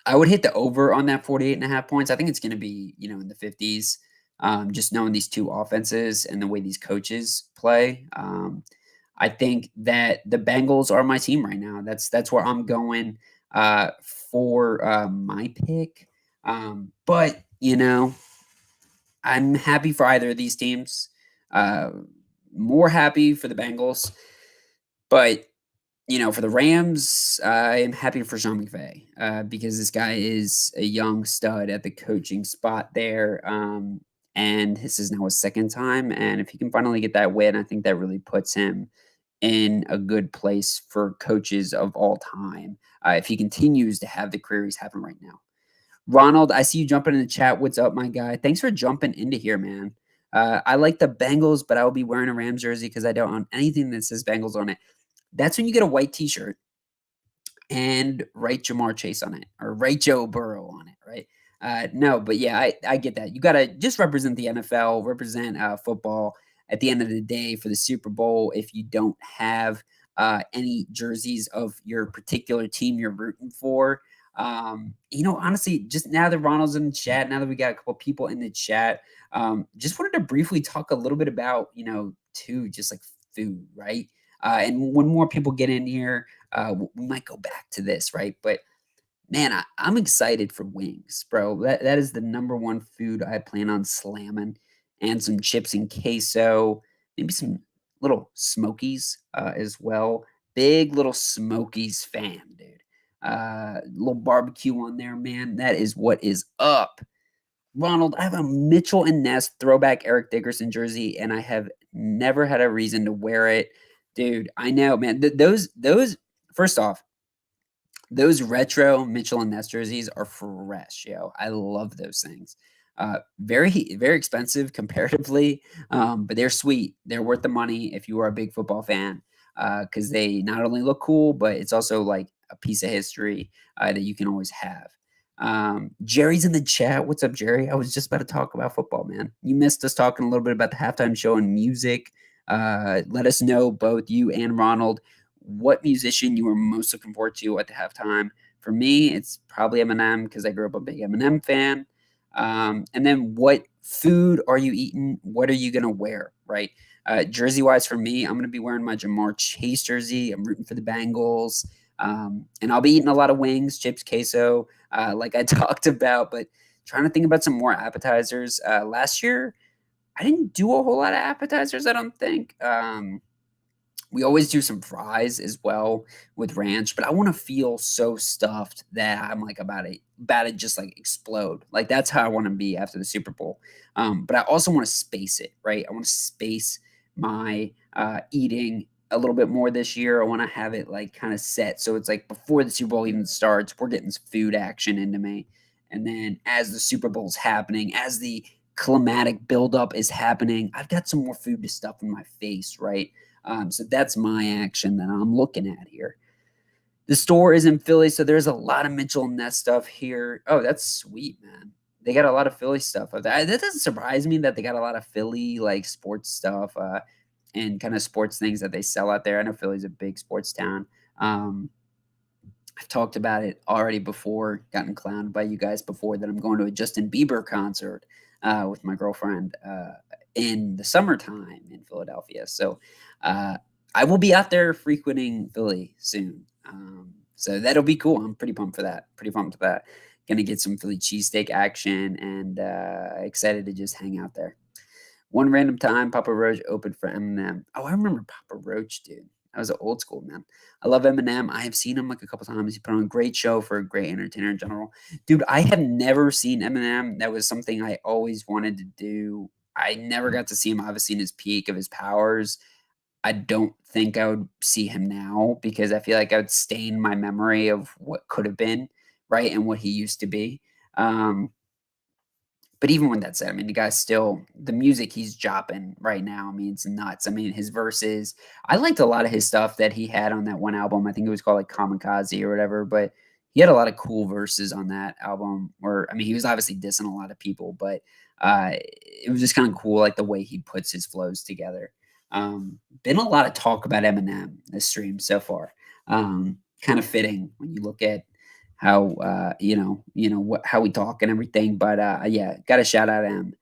I would hit the over on that 48.5 points. I think it's gonna be, in the 50s, just knowing these 2 offenses and the way these coaches play. I think that the Bengals are my team right now. That's where I'm going, for, my pick. But, I'm happy for either of these teams. Uh, More happy for the Bengals, but for the Rams, I am happy for Sean McVay because this guy is a young stud at the coaching spot there. And this is now his second time. And if he can finally get that win, I think that really puts him in a good place for coaches of all time if he continues to have the career he's having right now. Ronald, I see you jumping in the chat. What's up, my guy? Thanks for jumping into here, man. I like the Bengals, but I will be wearing a Rams jersey because I don't own anything that says Bengals on it. That's when you get a white T-shirt and write Jamar Chase on it or write Joe Burrow on it, right? No, but yeah, I get that. You got to just represent the NFL, represent football at the end of the day for the Super Bowl. If you don't have any jerseys of your particular team you're rooting for. Honestly, just now that Ronald's in the chat, now that we got a couple people in the chat, just wanted to briefly talk a little bit about, too, just like food, right? And when more people get in here, we might go back to this, right? But man, I'm excited for wings, bro. That is the number one food I plan on slamming, and some chips and queso, maybe some little Smokies as well. Big little Smokies fan, dude. Little barbecue on there, man. That is what is up. Ronald, I have a Mitchell and Ness throwback Eric Dickerson jersey, and I have never had a reason to wear it, dude. I know, man. Those. First off, those retro Mitchell and Ness jerseys are fresh, yo. I love those things. Very, very expensive comparatively, but they're sweet. They're worth the money if you are a big football fan, because they not only look cool, but it's also like a piece of history that you can always have. Jerry's in the chat. What's up, Jerry? I was just about to talk about football, man. You missed us talking a little bit about the halftime show and music. Let us know, both you and Ronald, what musician you were most looking forward to at the halftime. For me, it's probably Eminem because I grew up a big Eminem fan. And then what food are you eating? What are you going to wear, right? Jersey wise, for me, I'm going to be wearing my Jamar Chase jersey. I'm rooting for the Bengals. And I'll be eating a lot of wings, chips, queso, like I talked about, but trying to think about some more appetizers. Last year, I didn't do a whole lot of appetizers, I don't think. We always do some fries as well with ranch, but I want to feel so stuffed that I'm like about to just like explode. Like that's how I want to be after the Super Bowl. But I also want to space it, right? I want to space my eating a little bit more this year. I want to have it like kind of set. So it's like before the Super Bowl even starts, we're getting some food action into me. And then as the Super Bowl's happening, as the climatic buildup is happening, I've got some more food to stuff in my face, right? So that's my action that I'm looking at here. The store is in Philly, so there's a lot of Mitchell and Ness stuff here. Oh, that's sweet, man. They got a lot of Philly stuff. That doesn't surprise me that they got a lot of Philly like sports stuff and kind of sports things that they sell out there. I know Philly's a big sports town. I've talked about it already before, gotten clowned by you guys before, that I'm going to a Justin Bieber concert with my girlfriend in the summertime in Philadelphia. So I will be out there frequenting Philly soon. So that'll be cool. I'm pretty pumped for that. Pretty pumped for that. Gonna get some Philly cheesesteak action and excited to just hang out there. One random time, Papa Roach opened for Eminem. Oh, I remember Papa Roach, dude. I was an old school man. I love Eminem. I have seen him like a couple times. He put on a great show for a great entertainer in general. Dude, I have never seen Eminem. That was something I always wanted to do. I never got to see him, obviously, in his peak of his powers. I don't think I would see him now because I feel like I would stain my memory of what could have been, right, and what he used to be. But even with that said, I mean, the guy's still the music he's dropping right now. I mean, it's nuts. I mean, his verses. I liked a lot of his stuff that he had on that one album. I think it was called like Kamikaze or whatever. But he had a lot of cool verses on that album. Or I mean, he was obviously dissing a lot of people, but it was just kind of cool, like the way he puts his flows together. Been a lot of talk about Eminem this stream so far. Kind of fitting when you look at how how we talk and everything. But yeah, got to shout out him.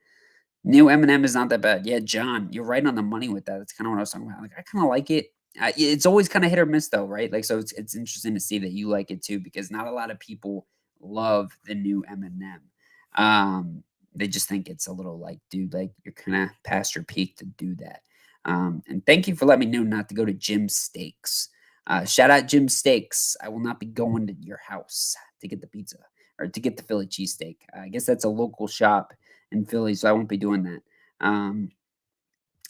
New Eminem is not that bad. Yeah, John, you're right on the money with that. That's kind of what I was talking about. Like I kind of like it. It's always kind of hit or miss though, right? Like so, it's interesting to see that you like it too because not a lot of people love the new Eminem. They just think it's a little like, dude, like you're kind of past your peak to do that. And thank you for letting me know not to go to Jim Steaks. Shout out Jim Steaks. I will not be going to your house to get the pizza or to get the Philly cheesesteak. I guess that's a local shop in Philly, so I won't be doing that.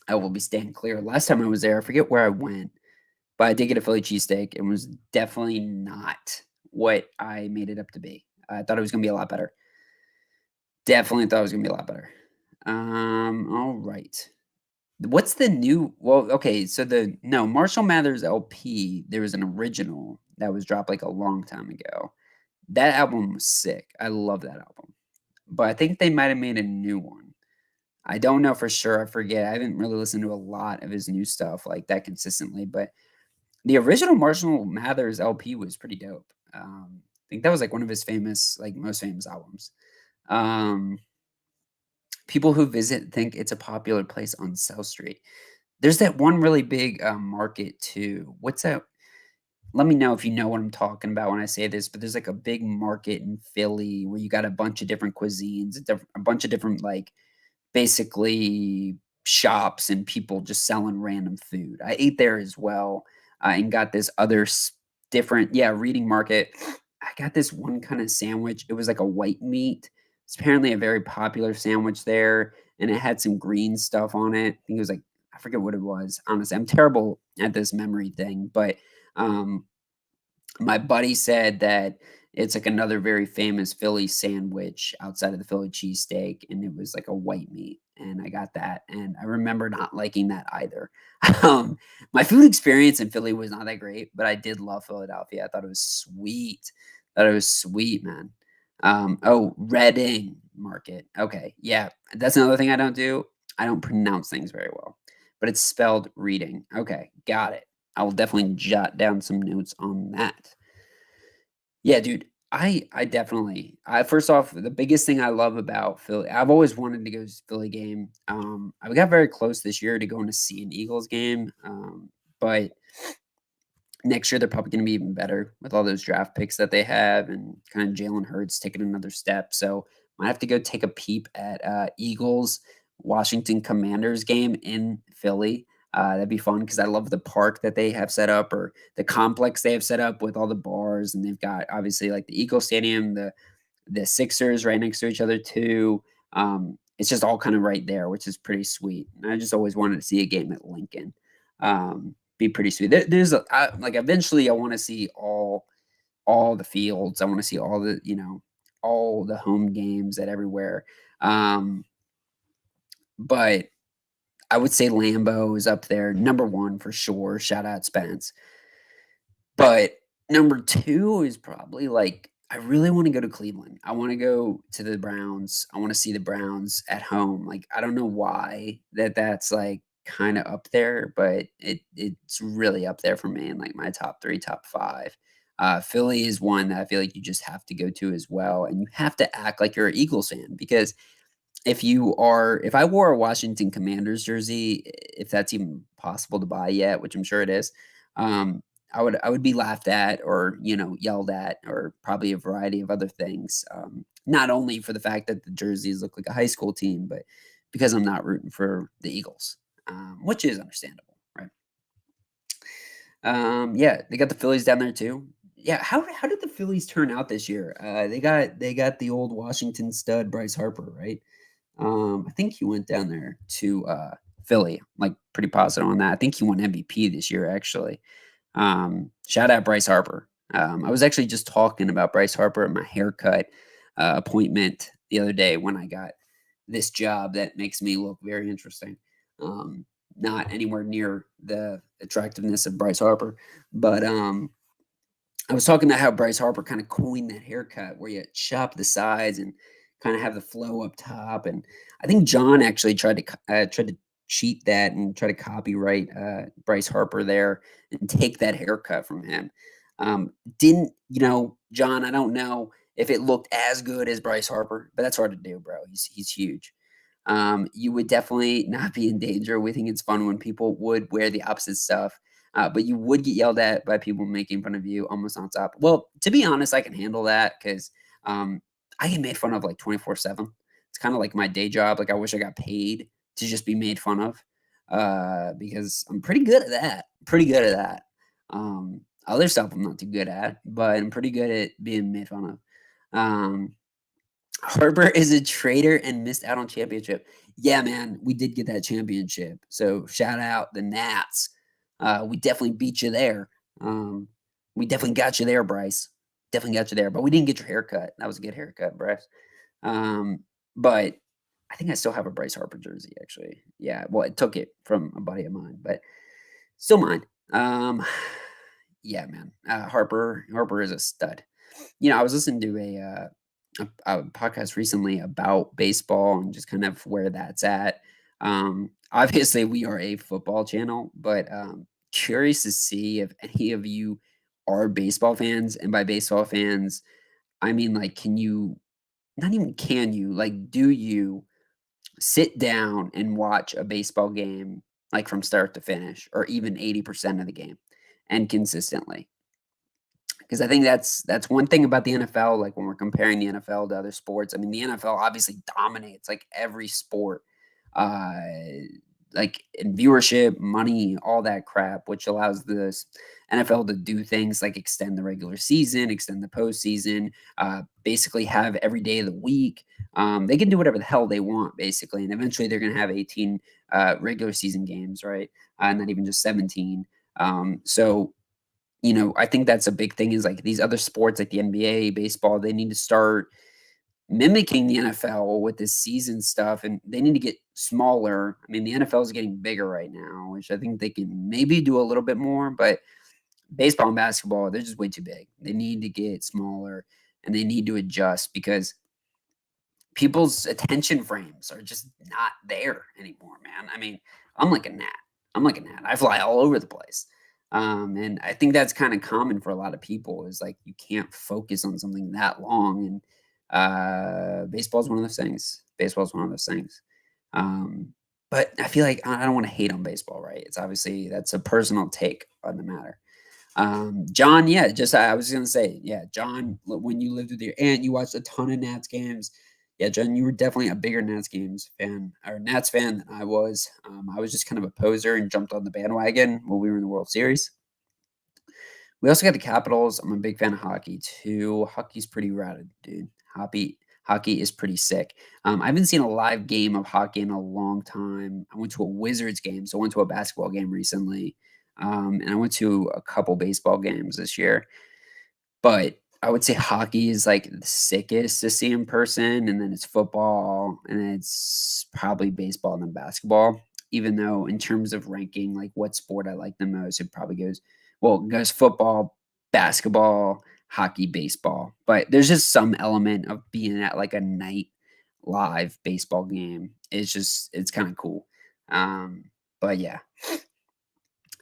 I will be staying clear. Last time I was there, I forget where I went, but I did get a Philly cheesesteak. It was definitely not what I made it up to be. I thought it was going to be a lot better. Definitely thought it was going to be a lot better. All right. What's the new okay, so Marshall Mathers LP, there was an original that was dropped, like, a long time ago. That album was sick. I love that album. But I think they might have made a new one. I don't know for sure, I forget. I haven't really listened to a lot of his new stuff like that consistently, but The original Marshall Mathers LP was pretty dope. I think that was, like, one of his most famous albums. Um, People who visit think it's a popular place on South Street. There's that one really big, market too. What's that? Let me know if you know what I'm talking about when I say this, but there's, like, a big market in Philly where you got a bunch of different cuisines, a bunch of different, like, basically shops and people just selling random food. I ate there as well, and got this other different, yeah, reading market. I got this one kind of sandwich. It was like a white meat. It's apparently a very popular sandwich there, and it had some green stuff on it. I think it was like I forget what it was. Honestly, I'm terrible at this memory thing, but um, my buddy said that it's like another very famous Philly sandwich outside of the Philly cheesesteak, and it was like a white meat, and I got that, and I remember not liking that either. Um, my food experience in Philly was not that great, but I did love Philadelphia. I thought it was sweet. Thought it was sweet, man. Oh, Reading Market. Okay, yeah, that's another thing I don't do. I don't pronounce things very well, but it's spelled reading. Okay, got it. I will definitely jot down some notes on that. Yeah, dude. I definitely first off, the biggest thing I love about Philly, I've always wanted to go to a Philly game. I got very close this year to going to see an Eagles game. But next year they're probably going to be even better with all those draft picks that they have and kind of Jalen Hurts taking another step. So might have to go take a peep at Eagles Washington Commanders game in Philly. That'd be fun because I love the park that they have set up or the complex they have set up with all the bars, and they've got obviously like the Eagle Stadium, the Sixers right next to each other too. It's just all kind of right there, which is pretty sweet. And I just always wanted to see a game at Lincoln. Be pretty sweet. Like eventually I want to see all the fields. I want to see all the all the home games at everywhere. Um, but I would say Lambeau is up there, number 1 for sure. Shout out Spence. But number 2 is probably, like, I really wanna go to Cleveland. I wanna go to the Browns. I wanna see the Browns at home. Like, I don't know why that's, like, kinda up there, but it's really up there for me in, like, my top 3, top 5. Philly is one that I feel like you just have to go to as well, and you have to act like you're an Eagles fan because if I wore a Washington Commanders jersey, if that's even possible to buy yet, which I'm sure it is, um, I would be laughed at or, yelled at or probably a variety of other things. Not only for the fact that the jerseys look like a high school team, but because I'm not rooting for the Eagles, which is understandable, right? Yeah, they got the Phillies down there too. Yeah, how did the Phillies turn out this year? They got the old Washington stud Bryce Harper, right? I think he went down there to Philly. Like pretty positive on that. I think he won MVP this year, actually. Shout out Bryce Harper. I was actually just talking about Bryce Harper at my haircut appointment the other day when I got this job that makes me look very interesting. Not anywhere near the attractiveness of Bryce Harper, but I was talking about how Bryce Harper kind of coined that haircut where you chop the sides and kind of have the flow up top. And I think John actually tried to cheat that and try to copyright Bryce Harper there and take that haircut from him. Didn't John? I don't know if it looked as good as Bryce Harper, but that's hard to do, bro. He's huge. You would definitely not be in danger. We think it's fun when people would wear the opposite stuff, but you would get yelled at by people making fun of you almost on top. Well, to be honest, I can handle that because I get made fun of like 24/7. It's kind of like my day job. Like I wish I got paid to just be made fun of because I'm pretty good at that. Pretty good at that. Other stuff I'm not too good at, but I'm pretty good at being made fun of. Um, Herbert is a traitor and missed out on championship. Yeah, man, we did get that championship. So shout out the Nats. We definitely beat you there. Um, we definitely got you there, Bryce. Definitely got you there. But we didn't get your haircut. That was a good haircut, Bryce. Um, but I think I still have a Bryce Harper jersey, actually. Yeah, well, I took it from a buddy of mine, but still mine. Yeah, man. Harper is a stud. I was listening to a podcast recently about baseball and just kind of where that's at. Obviously, we are a football channel, but curious to see if any of you are baseball fans, and by baseball fans, I mean, like, can you not even can you, like, do you sit down and watch a baseball game, like, from start to finish or even 80% of the game and consistently? Because I think that's one thing about the NFL, like, when we're comparing the NFL to other sports, I mean, the NFL obviously dominates, like, every sport, uh, like, in viewership, money, all that crap, which allows this NFL to do things like extend the regular season, extend the postseason, basically have every day of the week. They can do whatever the hell they want, basically, and eventually they're gonna have 18, regular season games, right? Not even just 17. So I think that's a big thing is like these other sports like the NBA, baseball, they need to start mimicking the NFL with this season stuff and they need to get smaller. I mean, the NFL is getting bigger right now, which I think they can maybe do a little bit more, but baseball and basketball, they're just way too big. They need to get smaller and they need to adjust because people's attention frames are just not there anymore, man. I mean, I'm like a gnat. I'm like a gnat. I fly all over the place. And I think that's kind of common for a lot of people is like you can't focus on something that long. And baseball is one of those things. Baseball is one of those things. Um, but I feel like I don't want to hate on baseball, right? It's obviously that's a personal take on the matter. John, yeah, just I was gonna say, yeah, John, when you lived with your aunt, you watched a ton of Nats games. Yeah, John, you were definitely a bigger Nats games fan or Nats fan than I was. I was just kind of a poser and jumped on the bandwagon when we were in the World Series. We also got the Capitals. I'm a big fan of hockey too. Hockey's pretty rad, dude. Hockey is pretty sick. I haven't seen a live game of hockey in a long time. I went to a Wizards game, so I went to a basketball game recently, and I went to a couple baseball games this year. But I would say hockey is, like, the sickest to see in person, and then it's football, and then it's probably baseball and then basketball, even though in terms of ranking, like, what sport I like the most, it probably it goes football, basketball, hockey, baseball, but there's just some element of being at, like, a night live baseball game. It's kinda cool. But yeah.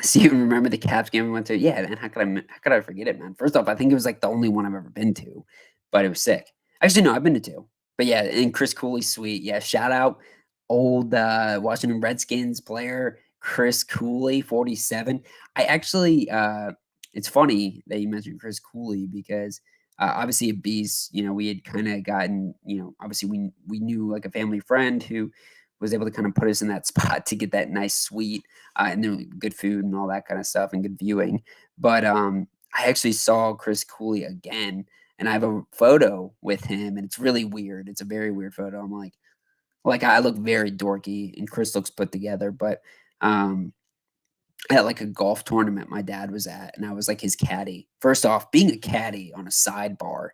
So you remember the Caps game we went to? Yeah, man, how could I forget it, man? First off, I think it was, like, the only one I've ever been to, but it was sick. Actually, no, I've been to 2. But yeah, and Chris Cooley's sweet. Yeah, shout out old, Washington Redskins player Chris Cooley, 47. I actually, it's funny that you mentioned Chris Cooley because, obviously a beast, we had kinda gotten, obviously we knew, like, a family friend who was able to kinda put us in that spot to get that nice suite and then good food and all that kind of stuff and good viewing. But I actually saw Chris Cooley again, and I have a photo with him, and it's really weird. It's a very weird photo. I'm like I look very dorky, and Chris looks put together, but um, at like a golf tournament my dad was at, and I was like his caddy. First off, being a caddy on a sidebar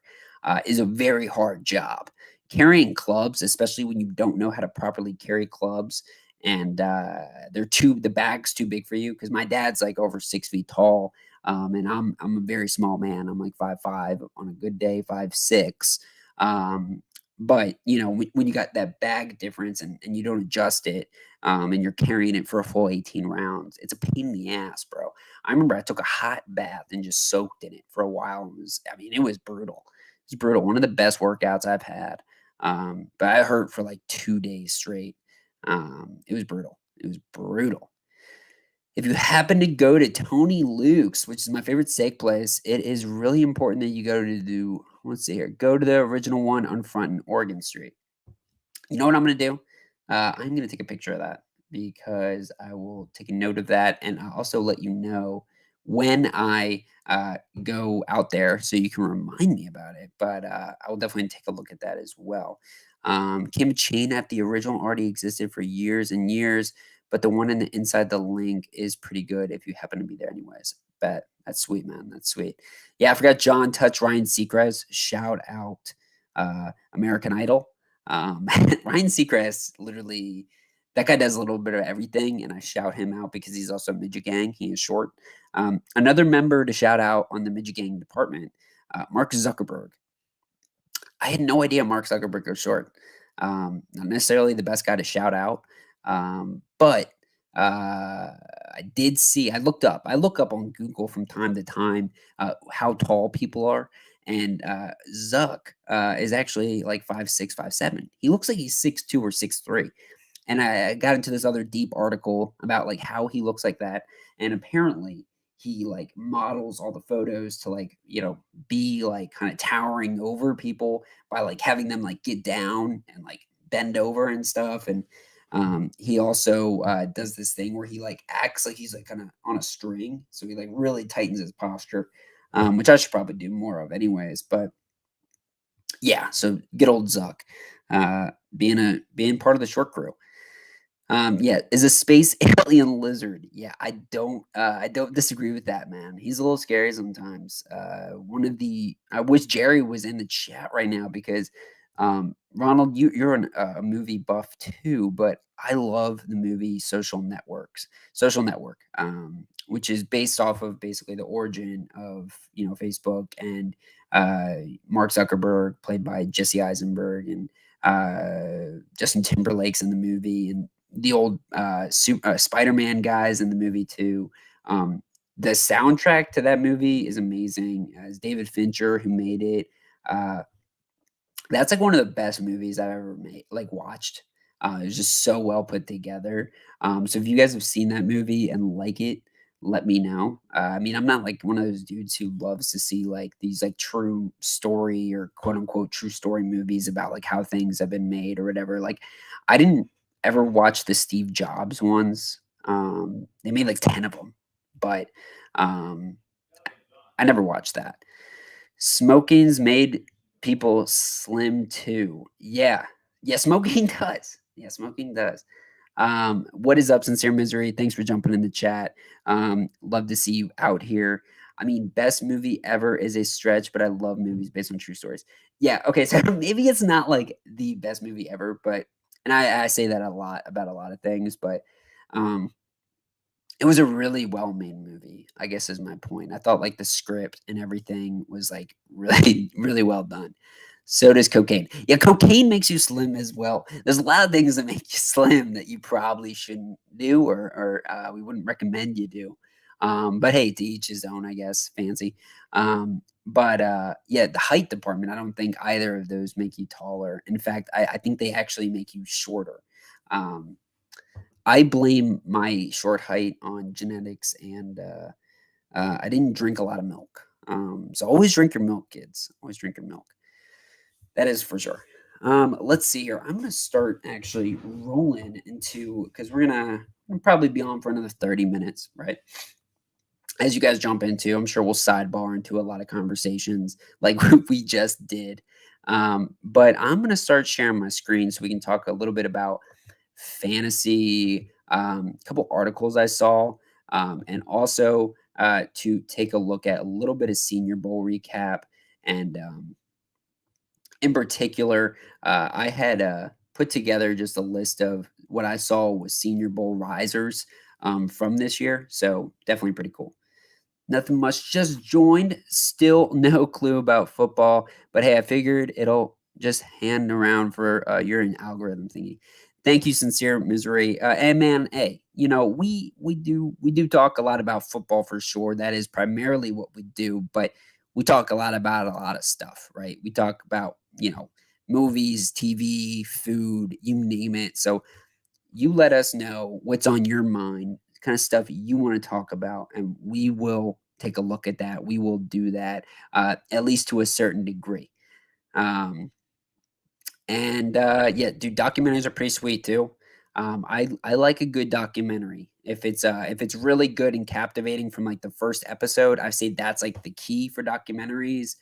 is a very hard job. Carrying clubs, especially when you don't know how to properly carry clubs, and the bag's too big for you. Because my dad's like over 6 feet tall, and I'm a very small man. I'm like 5'5", on a good day, 5'6". But when you got that bag difference and you don't adjust it, and you're carrying it for a full 18 rounds. It's a pain in the ass, bro. I remember I took a hot bath and just soaked in it for a while. It was brutal. It was brutal. One of the best workouts I've had. But I hurt for like 2 days straight. It was brutal. It was brutal. If you happen to go to Tony Luke's, which is my favorite steak place, it is really important that you let's see here, go to the original one on Front and Oregon Street. You know what I'm gonna do? I'm gonna take a picture of that because I will take a note of that, and I'll also let you know when I go out there so you can remind me about it. But I will definitely take a look at that as well. Kim Chain at the original already existed for years and years, but the one inside the link is pretty good if you happen to be there anyways. Bet that's sweet, man. That's sweet. Yeah, I forgot John Touch, Ryan Seacrest. Shout out American Idol. Ryan Seacrest, literally, that guy does a little bit of everything, and I shout him out because he's also a midget gang. He is short. Another member to shout out on the midget gang department, Mark Zuckerberg. I had no idea Mark Zuckerberg was short. Not necessarily the best guy to shout out, but I did see I look up on Google from time to time, how tall people are, and, Zuck, is actually like 5'6", 5'7". He looks like he's 6'2" or 6'3". And I got into this other deep article about, like, how he looks like that, and apparently, he, like, models all the photos to, like, be, like, kinda towering over people by, like, having them, like, get down and, like, bend over and stuff, and, he also, does this thing where he, like, acts like he's, like, kinda on a string, so he, like, really tightens his posture, which I should probably do more of anyways, but yeah, so good old Zuck, being part of the short crew. Yeah, is a space alien lizard. Yeah, I don't disagree with that, man. He's a little scary sometimes. I wish Jerry was in the chat right now because, Ronald, you're a movie buff too, but I love the movie Social Network, which is based off of basically the origin of, Facebook and, Mark Zuckerberg, played by Jesse Eisenberg, and, Justin Timberlake's in the movie, and the old, Spider-Man guys in the movie too. The soundtrack to that movie is amazing, as David Fincher, who made it. Uh, that's, like, one of the best movies I've ever made watched. It's just so well put together. So if you guys have seen that movie and like it, let me know. I mean, I'm not, like, one of those dudes who loves to see, like, these, like, true story or quote unquote "true story" movies about, like, how things have been made or whatever. Like, I didn't ever watch the Steve Jobs ones. They made, like, 10 of them, but, um, I never watched that. Smoking's made people slim too. Yeah. Yeah, smoking does. Yeah, smoking does. What is up, Sincere Misery? Thanks for jumping in the chat. Love to see you out here. I mean, best movie ever is a stretch, but I love movies based on true stories. Yeah, okay, so maybe it's not like the best movie ever, but and I say that a lot about a lot of things, but um it was a really well-made movie, I guess is my point. I thought, like, the script and everything was, like, really, really well done. So does cocaine. Yeah, cocaine makes you slim as well. There's a lot of things that make you slim that you probably shouldn't do or we wouldn't recommend you do. But hey, to each his own, I guess, fancy. Yeah, the height department, I don't think either of those make you taller. In fact, I think they actually make you shorter. Um I blame my short height on genetics and, I didn't drink a lot of milk. So always drink your milk, kids. Always drink your milk. That is for sure. Let's see here. I'm gonna start actually rolling into because we'll probably be on for another 30 minutes, right? As you guys jump into, I'm sure we'll sidebar into a lot of conversations like we just did. But I'm gonna start sharing my screen so we can talk a little bit about fantasy, a couple articles I saw, and also to take a look at a little bit of Senior Bowl recap. And in particular, I had put together just a list of what I saw was Senior Bowl risers from this year. So definitely pretty cool. Nothing much, just joined, still no clue about football, but hey, I figured it'll just hand around for, your algorithm thingy. Thank you, Sincere Misery, and man, hey, we do talk a lot about football for sure, that is primarily what we do, but we talk a lot about a lot of stuff, right? We talk about, movies, TV, food, you name it, so you let us know what's on your mind, kind of stuff you want to talk about, and we will take a look at that. We will do that, at least to a certain degree. Um, yeah, dude, documentaries are pretty sweet too. I like a good documentary. If it's really good and captivating from like the first episode, I say that's like the key for documentaries.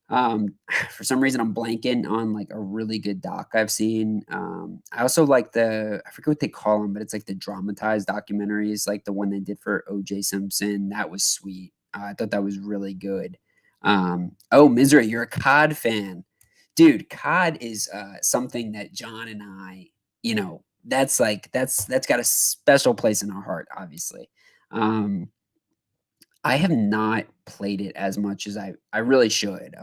For some reason, I'm blanking on, like, a really good doc I've seen. I also like I forget what they call them, but it's, like, the dramatized documentaries, like the one they did for O.J. Simpson. That was sweet. I thought that was really good. Oh, Misery, you're a COD fan. Dude, COD is, something that John and I, that's got a special place in our heart, obviously. Um I have not played it as much as I really should.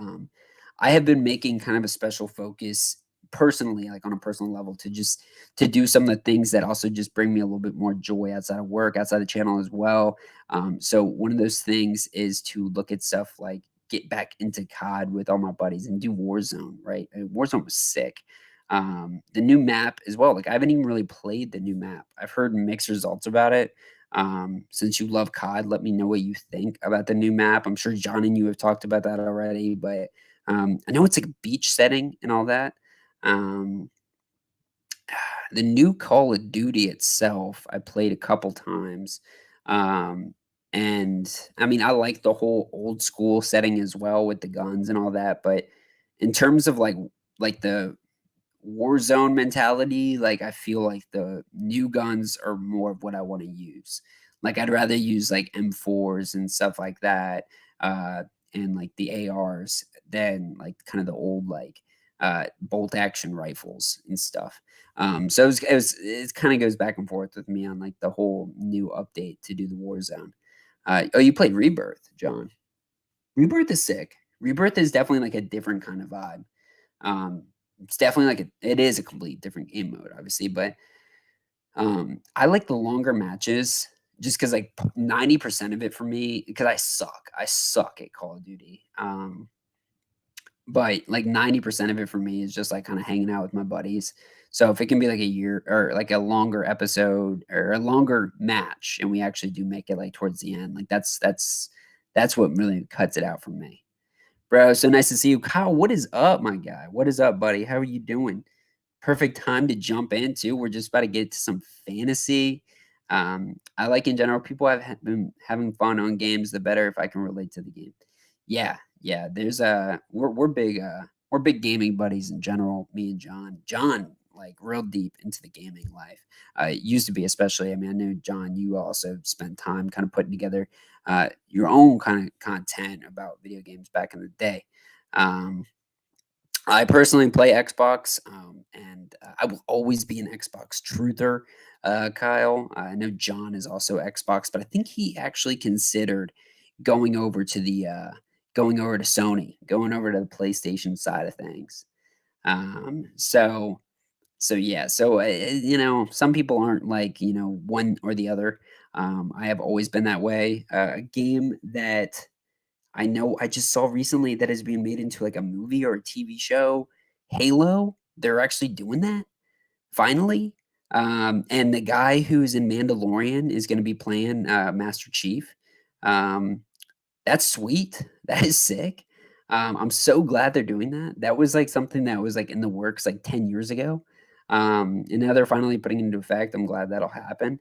I have been making kind of a special focus personally, like on a personal level, to do some of the things that also just bring me a little bit more joy outside of work, outside the channel as well. So one of those things is to look at stuff like get back into COD with all my buddies and do Warzone, right? Warzone was sick. The new map as well. Like I haven't even really played the new map. I've heard mixed results about it. Since you love COD, let me know what you think about the new map. I'm sure John and you have talked about that already, but I know it's like a beach setting and all that. Um, the new Call of Duty itself, I played a couple times. Um, and I mean, I like the whole old school setting as well with the guns and all that. But in terms of like the Warzone mentality, like, I feel like the new guns are more of what I wanna use. Like, I'd rather use, like, M4s and stuff like that, uh, and, like, the ARs than, like, kinda the old, like, bolt action rifles and stuff. So it kinda goes back and forth with me on, like, the whole new update to do the Warzone. Oh, you played Rebirth, John. Rebirth is sick. Rebirth is definitely, like, a different kind of vibe. Um, it's definitely like it is a complete different game mode, obviously, but I like the longer matches just because like 90% of it for me, because I suck at Call of Duty. But like 90% of it for me is just like kind of hanging out with my buddies. So if it can be like a year or like a longer episode or a longer match, and we actually do make it like towards the end, like that's what really cuts it out for me. Bro, so nice to see you. Kyle, what is up, my guy? What is up, buddy? How are you doing? Perfect time to jump into. We're just about to get to some fantasy. I like in general, people have been having fun on games, the better if I can relate to the game. Yeah, yeah. There's we're big gaming buddies in general, me and John. John, like real deep into the gaming life. Used to be especially. I mean, I know John, you also spent time kind of putting together your own kind of content about video games back in the day. Um, I personally play Xbox, and I will always be an Xbox truther, Kyle. I know John is also Xbox, but I think he actually considered going over to going over to Sony, going over to the PlayStation side of things. So yeah, so some people aren't like one or the other. I have always been that way. A game that I know I just saw recently that is being made into like a movie or a TV show, Halo. They're actually doing that finally. And the guy who's in Mandalorian is going to be playing Master Chief. Um, that's sweet. That is sick. I'm so glad they're doing that. That was like something that was like in the works like 10 years ago. And now they're finally putting it into effect. I'm glad that'll happen.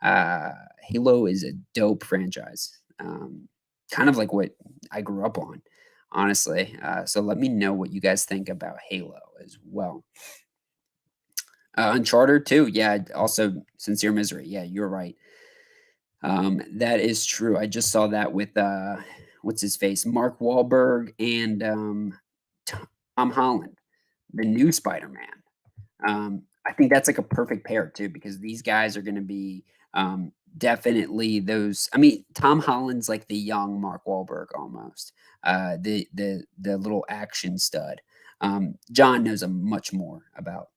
Uh, Halo is a dope franchise. Kind of like what I grew up on, honestly. So let me know what you guys think about Halo as well. Uncharted too. Yeah, also Sincere Misery. Yeah, you're right. That is true. I just saw that with what's his face, Mark Wahlberg and Tom Holland, the new Spider-Man. I think that's like a perfect pair too, because these guys are going to be definitely those. I mean, Tom Holland's like the young Mark Wahlberg almost, the little action stud. John knows a much more about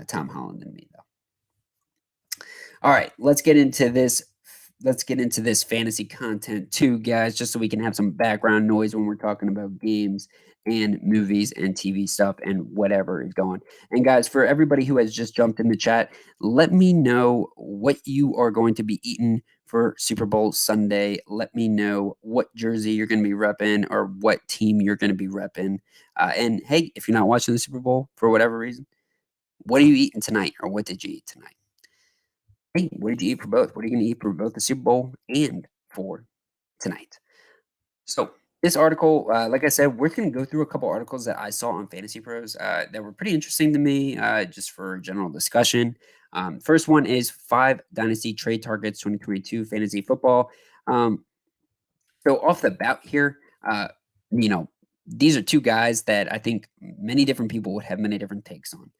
Tom Holland than me, though. All right, let's get into this. Let's get into this fantasy content too, guys, just so we can have some background noise when we're talking about games and movies and TV stuff and whatever is going. And guys, for everybody who has just jumped in the chat, let me know what you are going to be eating for Super Bowl Sunday. Let me know what jersey you're going to be repping or what team you're going to be repping. And hey, if you're not watching the Super Bowl for whatever reason, what are you eating tonight or what did you eat tonight? Hey, what did you eat for both? What are you gonna eat for both the Super Bowl and for tonight? So this article, like I said, we're gonna go through a couple articles that I saw on Fantasy Pros that were pretty interesting to me, just for general discussion. First one is 5 Dynasty Trade Targets 2022 Fantasy Football. Um, so off the bat here, you know, these are two guys that I think many different people would have many different takes on.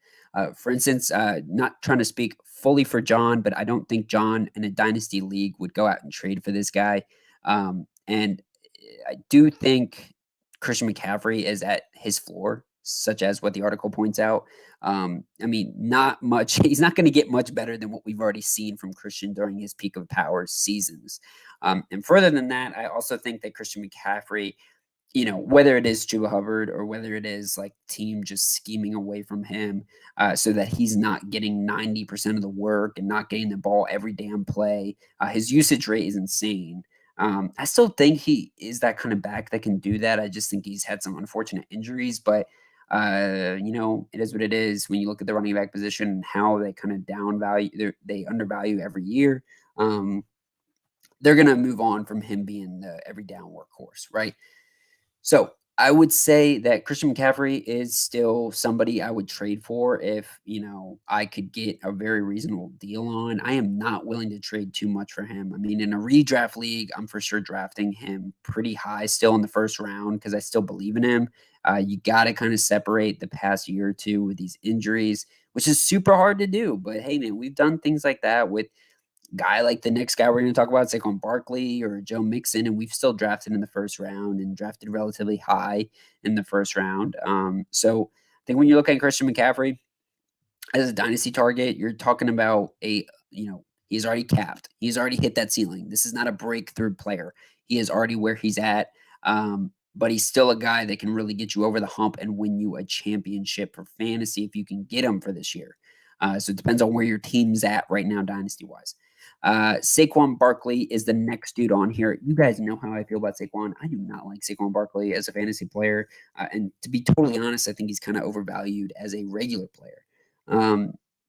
For instance, not trying to speak fully for John, but I don't think John in a dynasty league would go out and trade for this guy. And I do think Christian McCaffrey is at his floor. such as what the article points out. I mean, not much. He's not going to get much better than what we've already seen from Christian during his peak of power seasons. And further than that, I also think that Christian McCaffrey, whether it is Chuba Hubbard or whether it is like team just scheming away from him so that he's not getting 90% of the work and not getting the ball every damn play, his usage rate is insane. I still think he is that kind of back that can do that. I just think he's had some unfortunate injuries, but it is what it is when you look at the running back position and how they kind of they undervalue every year. They're going to move on from him being the every down workhorse, right? So I would say that Christian McCaffrey is still somebody I would trade for if, I could get a very reasonable deal on. I am not willing to trade too much for him. I mean, in a redraft league, I'm for sure drafting him pretty high still in the first round because I still believe in him. You got to kind of separate the past year or two with these injuries, which is super hard to do. But hey, man, we've done things like that with guy like the next guy we're going to talk about, Saquon Barkley or Joe Mixon, and we've still drafted in the first round and drafted relatively high in the first round. So I think when you look at Christian McCaffrey as a dynasty target, you're talking about he's already capped. He's already hit that ceiling. This is not a breakthrough player. He is already where he's at. But he's still a guy that can really get you over the hump and win you a championship for fantasy if you can get him for this year. So it depends on where your team's at right now, dynasty-wise. Saquon Barkley is the next dude on here. You guys know how I feel about Saquon. I do not like Saquon Barkley as a fantasy player. And to be totally honest, I think he's kind of overvalued as a regular player.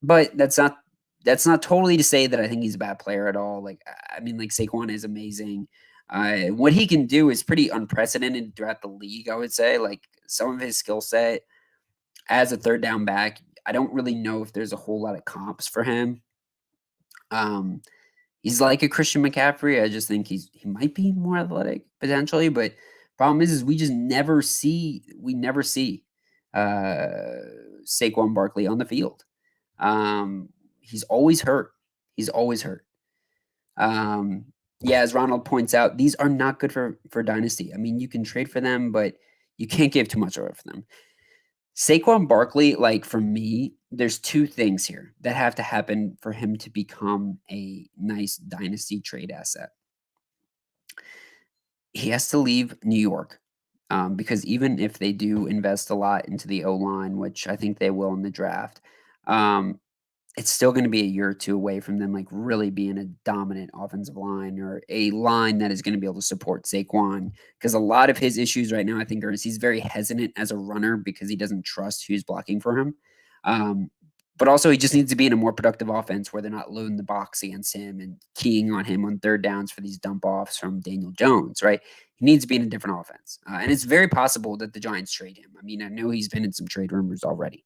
But that's not totally to say that I think he's a bad player at all. Like, I mean, like Saquon is amazing. What he can do is pretty unprecedented throughout the league, I would say. Like some of his skill set as a third down back, I don't really know if there's a whole lot of comps for him. He's like a Christian McCaffrey. I just think he might be more athletic potentially, but problem is we never see Saquon Barkley on the field. He's always hurt. He's always hurt. Yeah, as Ronald points out, these are not good for dynasty. I mean, you can trade for them, but you can't give too much away for them. Saquon Barkley, like for me, there's two things here that have to happen for him to become a nice dynasty trade asset. He has to leave New York because even if they do invest a lot into the O-line, which I think they will in the draft, it's still going to be a year or two away from them like really being a dominant offensive line or a line that is going to be able to support Saquon. Because a lot of his issues right now, I think, are he's very hesitant as a runner because he doesn't trust who's blocking for him. But also he just needs to be in a more productive offense where they're not loading the box against him and keying on him on third downs for these dump offs from Daniel Jones, right? He needs to be in a different offense. And it's very possible that the Giants trade him. I mean, I know he's been in some trade rumors already.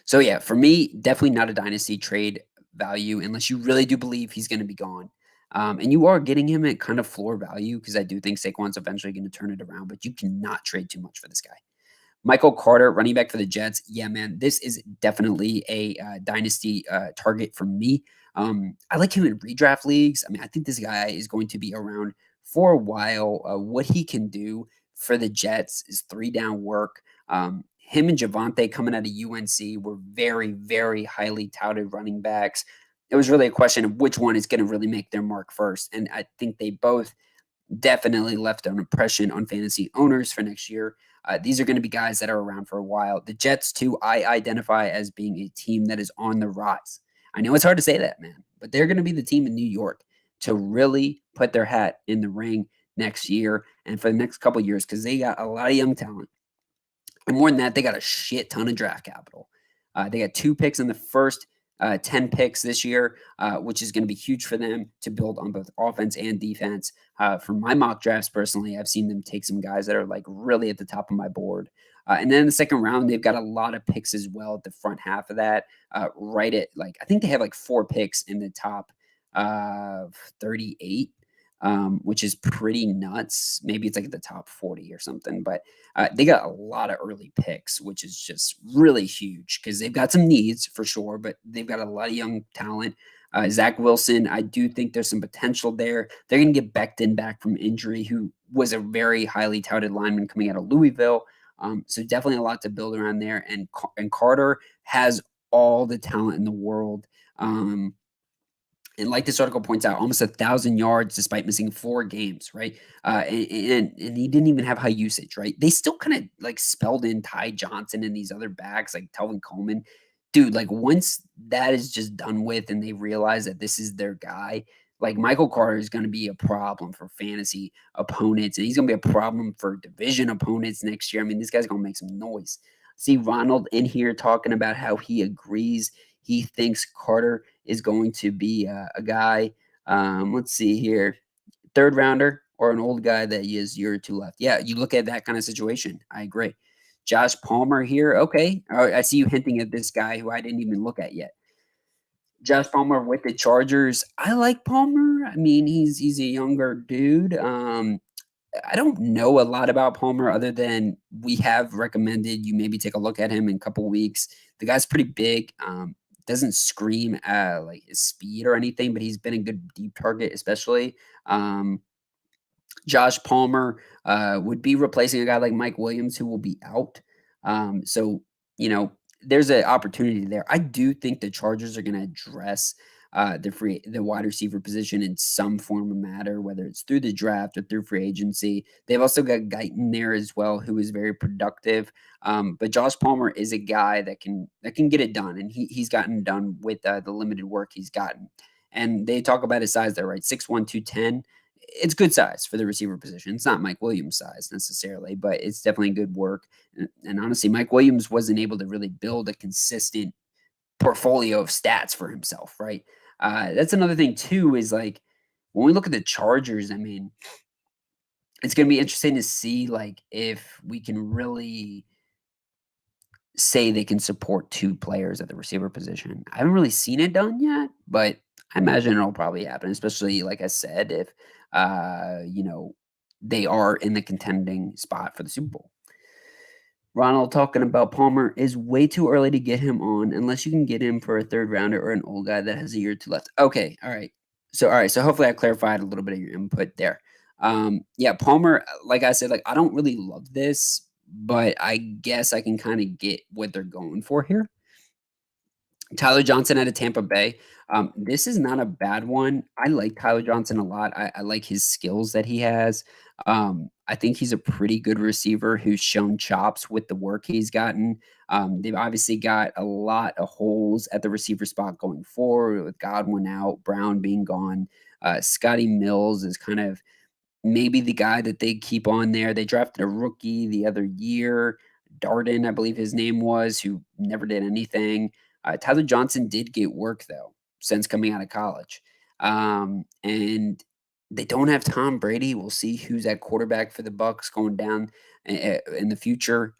So yeah, for me, definitely not a dynasty trade value unless you really do believe he's going to be gone. And you are getting him at kind of floor value because I do think Saquon's eventually going to turn it around, but you cannot trade too much for this guy. Michael Carter, running back for the Jets. Yeah, man, this is definitely a dynasty target for me. I like him in redraft leagues. I mean, I think this guy is going to be around for a while. What he can do for the Jets is 3-down work. Him and Javonte coming out of UNC were very, very highly touted running backs. It was really a question of which one is going to really make their mark first. And I think they both definitely left an impression on fantasy owners for next year. These are going to be guys that are around for a while. The Jets, too, I identify as being a team that is on the rise. I know it's hard to say that, man, but they're going to be the team in New York to really put their hat in the ring next year and for the next couple of years because they got a lot of young talent. And more than that, they got a shit ton of draft capital. They got 2 picks in the first 10 picks this year, which is going to be huge for them to build on both offense and defense. For my mock drafts, personally, I've seen them take some guys that are like really at the top of my board. And then in the second round, they've got a lot of picks as well at the front half of that. Right at like, I think they have like 4 picks in the top 38. Which is pretty nuts. Maybe it's like at the top 40 or something, but they got a lot of early picks, which is just really huge because they've got some needs for sure, but they've got a lot of young talent. Zach Wilson, I do think there's some potential there. They're going to get Becton back from injury, who was a very highly touted lineman coming out of Louisville. So definitely a lot to build around there. And Carter has all the talent in the world. Um, and like this article points out, almost 1,000 yards despite missing 4 games, right? And he didn't even have high usage, right? They still kind of like spelled in Ty Johnson and these other backs like Telvin Coleman. Dude, like once that is just done with and they realize that this is their guy, like Michael Carter is going to be a problem for fantasy opponents, and he's going to be a problem for division opponents next year. I mean, this guy's going to make some noise. See Ronald in here talking about how he agrees. He thinks Carter is going to be a guy. Let's see here, third rounder or an old guy that he has year or two left. Yeah, you look at that kind of situation. I agree. Josh Palmer here. Okay, all right, I see you hinting at this guy who I didn't even look at yet. Josh Palmer with the Chargers. I like Palmer. I mean, he's a younger dude. I don't know a lot about Palmer other than we have recommended you maybe take a look at him in a couple weeks. The guy's pretty big. Doesn't scream like his speed or anything, but he's been a good deep target, especially. Josh Palmer would be replacing a guy like Mike Williams who will be out. So, you know, there's an opportunity there. I do think the Chargers are going to address the wide receiver position in some form of matter, whether it's through the draft or through free agency. They've also got Guyton there as well, who is very productive. But Josh Palmer is a guy that can get it done, and he's gotten done with the limited work he's gotten. And they talk about his size there, right? 6'1", 210. It's good size for the receiver position. It's not Mike Williams size necessarily, but it's definitely good work. And honestly, Mike Williams wasn't able to really build a consistent portfolio of stats for himself, right? That's another thing too, is like when we look at the Chargers, I mean, it's going to be interesting to see like if we can really say they can support 2 players at the receiver position. I haven't really seen it done yet, but I imagine it'll probably happen, especially like I said, if you know, they are in the contending spot for the Super Bowl. Ronald talking about Palmer is way too early to get him on unless you can get him for a third rounder or an old guy that has a year or two left. Okay, all right. So hopefully I clarified a little bit of your input there. Yeah, Palmer, like I said, like I don't really love this, but I guess I can kind of get what they're going for here. Tyler Johnson out of Tampa Bay. This is not a bad one. I like Tyler Johnson a lot. I like his skills that he has. I think he's a pretty good receiver who's shown chops with the work he's gotten. They've obviously got a lot of holes at the receiver spot going forward with Godwin out, Brown being gone. Scotty Mills is kind of maybe the guy that they keep on there. They drafted a rookie the other year, Darden, I believe his name was, who never did anything. Tyler Johnson did get work though since coming out of college, and they don't have Tom Brady. We'll see who's at quarterback for the Bucks going down in the future.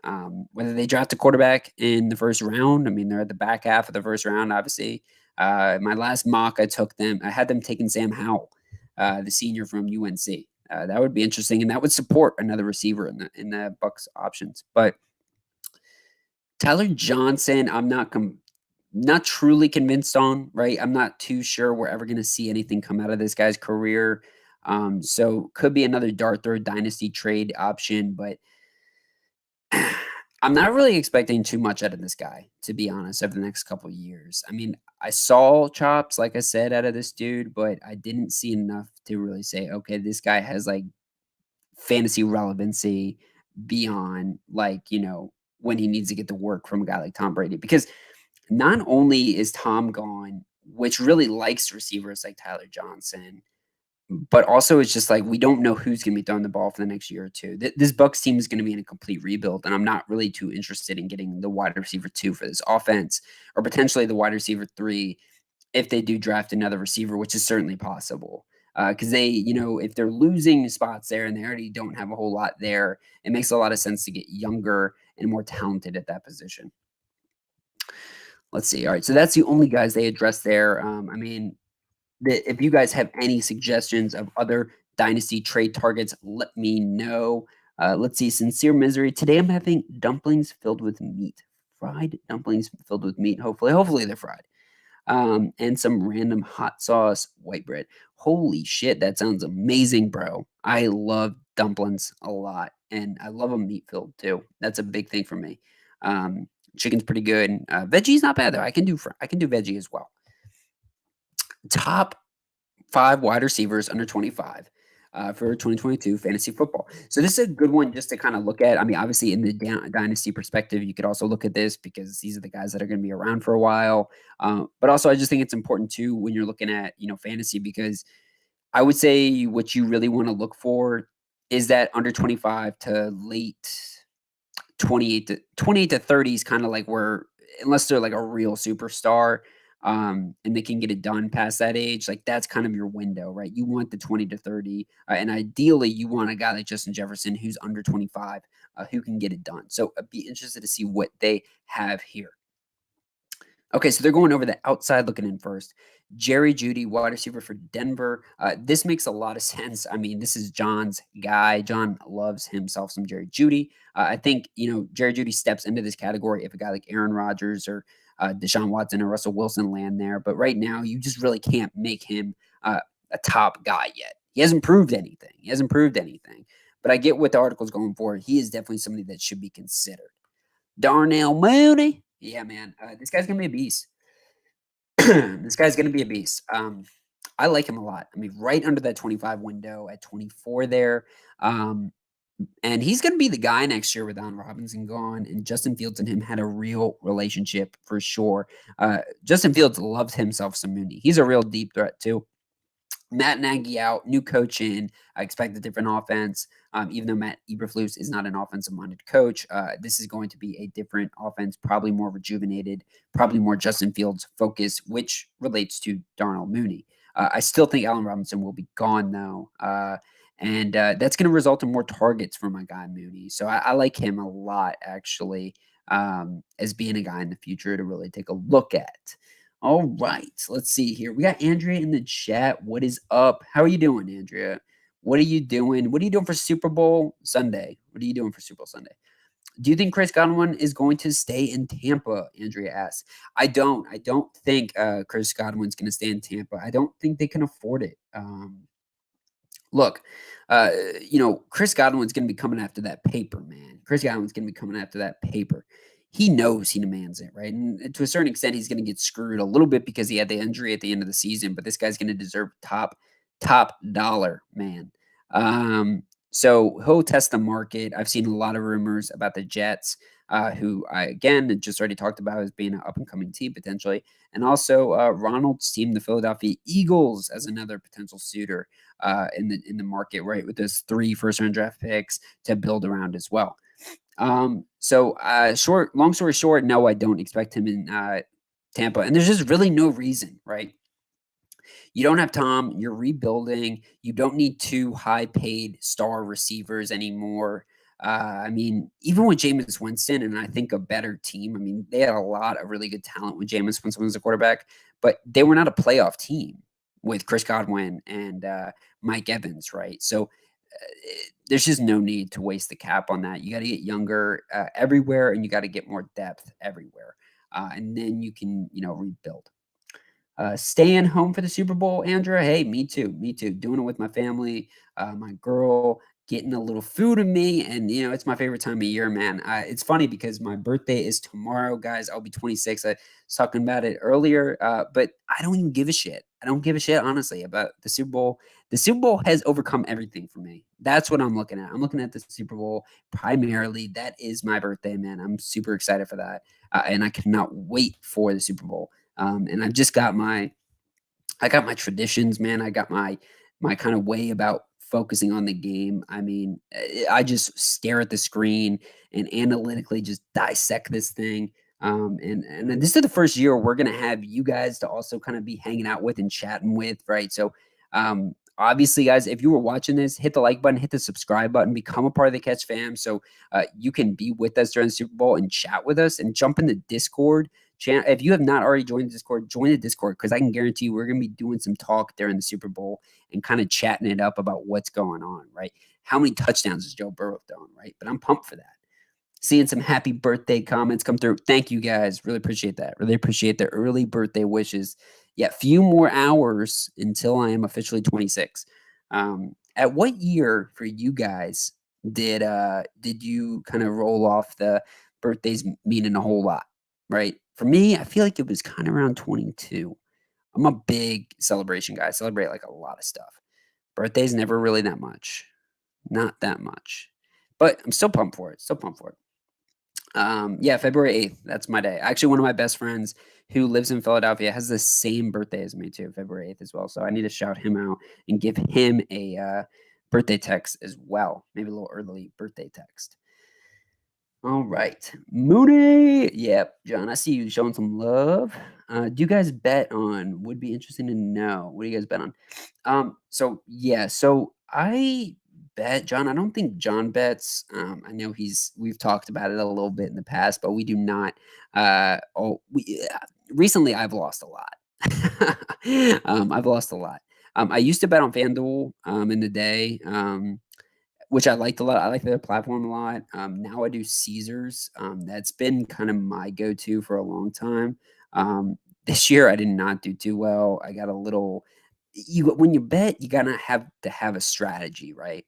Whether they draft a quarterback in the first round, I mean they're at the back half of the first round, obviously. My last mock, I had them taking Sam Howell, the senior from UNC. That would be interesting, and that would support another receiver in the Bucks options. But Tyler Johnson, I'm not truly convinced on, right? I'm not too sure we're ever going to see anything come out of this guy's career. So could be another dart throw dynasty trade option, but I'm not really expecting too much out of this guy, to be honest, over the next couple of years. I mean, I saw chops, like I said, out of this dude, but I didn't see enough to really say, okay, this guy has like fantasy relevancy beyond like, when he needs to get the work from a guy like Tom Brady. Because not only is Tom gone, which really likes receivers like Tyler Johnson, but also it's just like we don't know who's going to be throwing the ball for the next year or two. This Bucks team is going to be in a complete rebuild, and I'm not really too interested in getting the wide receiver 2 for this offense, or potentially the wide receiver 3 if they do draft another receiver, which is certainly possible. Because they, if they're losing spots there and they already don't have a whole lot there, it makes a lot of sense to get younger and more talented at that position. Let's see. All right, so that's the only guys they address there. I mean, if you guys have any suggestions of other dynasty trade targets, let me know. Let's see. Sincere Misery. Today I'm having dumplings filled with meat. Fried dumplings filled with meat. Hopefully they're fried. and some random hot sauce white bread. Holy shit, that sounds amazing, bro. I love dumplings a lot, and I love them meat filled too. That's a big thing for me. Um, Chicken's pretty good. Veggie's not bad though. I can do veggie as well. Top 5 wide receivers under 25 for 2022 fantasy football. So this is a good one just to kind of look at. I mean, obviously in the dynasty perspective, you could also look at this because these are the guys that are going to be around for a while. But also, I just think it's important too when you're looking at fantasy because I would say what you really want to look for is that under 25 to late 28 to 30 is kind of like where unless they're like a real superstar, and they can get it done past that age, like that's kind of your window, right? You want the 20 to 30, and ideally you want a guy like Justin Jefferson who's under 25, who can get it done. So I'd be interested to see what they have here. Okay, so they're going over the outside looking in first. Jerry Jeudy, wide receiver for Denver. This makes a lot of sense. I mean, this is John's guy. John loves himself some Jerry Jeudy. I think, Jerry Jeudy steps into this category if a guy like Aaron Rodgers or Deshaun Watson or Russell Wilson land there. But right now, you just really can't make him a top guy yet. He hasn't proved anything. But I get what the article's going for. He is definitely somebody that should be considered. Darnell Mooney. Yeah, man. This guy's going to be a beast. This guy's going to be a beast. I like him a lot. I mean, right under that 25 window at 24 there. And he's going to be the guy next year with Allen Robinson gone. And Justin Fields and him had a real relationship for sure. Justin Fields loves himself some Mooney. He's a real deep threat, too. Matt Nagy out, new coach in. I expect a different offense. Even though Matt Eberflus is not an offensive-minded coach, this is going to be a different offense, probably more rejuvenated, probably more Justin Fields focus, which relates to Darnell Mooney. I still think Allen Robinson will be gone, though. And that's going to result in more targets for my guy Mooney. So I like him a lot, actually, as being a guy in the future to really take a look at. All right, let's see here. We got Andrea in the chat. What is up? How are you doing, Andrea? What are you doing? What are you doing for Super Bowl Sunday? What are you doing for Super Bowl Sunday? Do you think Chris Godwin is going to stay in Tampa? Andrea asks. I don't. I don't think Chris Godwin's going to stay in Tampa. I don't think they can afford it. Look, Chris Godwin's going to be coming after that paper, man. Chris Godwin's going to be coming after that paper. He knows he demands it, right? And to a certain extent, he's going to get screwed a little bit because he had the injury at the end of the season, but this guy's going to deserve top dollar, man. So he'll test the market. I've seen a lot of rumors about the Jets, who I, again, just already talked about as being an up-and-coming team potentially. And also Ronald's team, the Philadelphia Eagles, as another potential suitor in the market, right? With those 3 first-round draft picks to build around as well. Long story short, no, I don't expect him in Tampa. And there's just really no reason, right? You don't have Tom. You're rebuilding. You don't need 2 high-paid star receivers anymore. I mean, even with Jameis Winston and I think a better team, I mean, they had a lot of really good talent when Jameis Winston was a quarterback, but they were not a playoff team with Chris Godwin and Mike Evans, right? So there's just no need to waste the cap on that. You got to get younger everywhere, and you got to get more depth everywhere, and then you can, rebuild. Staying home for the Super Bowl, Andrea. Hey, me too. Doing it with my family, my girl, getting a little food of me, and it's my favorite time of year, man. It's funny because my birthday is tomorrow, guys. I'll be 26. I was talking about it earlier, but I don't even give a shit. I don't give a shit, honestly, about the Super Bowl. The Super Bowl has overcome everything for me. That's what I'm looking at. I'm looking at the Super Bowl primarily. That is my birthday, man. I'm super excited for that, and I cannot wait for the Super Bowl. And I've just got my traditions, man. I got my kind of way about focusing on the game. I mean, I just stare at the screen and analytically just dissect this thing. And this is the first year we're gonna have you guys to also kind of be hanging out with and chatting with, right? So, obviously, guys, if you were watching this, hit the like button, hit the subscribe button, become a part of the Catch fam, so you can be with us during the Super Bowl and chat with us and jump in the Discord. If you have not already joined the Discord, join the Discord because I can guarantee you we're going to be doing some talk during the Super Bowl and kind of chatting it up about what's going on, right? How many touchdowns has Joe Burrow thrown, right? But I'm pumped for that. Seeing some happy birthday comments come through. Thank you guys. Really appreciate that. Really appreciate the early birthday wishes. Yeah, few more hours until I am officially 26. At what year for you guys did you kind of roll off the birthdays meaning a whole lot? Right? For me, I feel like it was kind of around 22. I'm a big celebration guy. I celebrate like a lot of stuff. Birthdays never really that much. Not that much. But I'm still pumped for it. Still pumped for it. Yeah, February 8th. That's my day. Actually, one of my best friends who lives in Philadelphia has the same birthday as me too, February 8th as well. So I need to shout him out and give him a birthday text as well. Maybe a little early birthday text. All right. Mooney. Yep. John, I see you showing some love. Do you guys bet on? Would be interesting to know. What do you guys bet on? So yeah, so I bet John. I don't think John bets. I know we've talked about it a little bit in the past, but we do not. Recently I've lost a lot. I've lost a lot. I used to bet on FanDuel in the day. Which I liked a lot. I like their platform a lot. Now I do Caesars. That's been kind of my go-to for a long time. This year I did not do too well. I got a little. When you bet, you gotta have to have a strategy, right?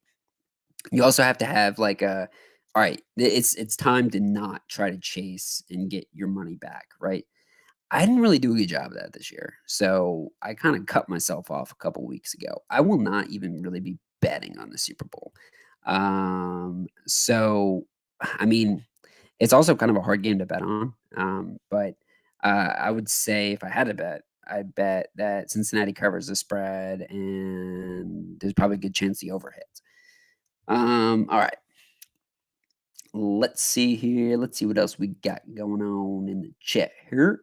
You also have to have like a. All right, it's time to not try to chase and get your money back, right? I didn't really do a good job of that this year, so I kind of cut myself off a couple weeks ago. I will not even really be betting on the Super Bowl. So I mean, it's also kind of a hard game to bet on. But I would say if I had to bet, I'd bet that Cincinnati covers the spread, and there's probably a good chance the over hits. All right. Let's see here. Let's see what else we got going on in the chat here.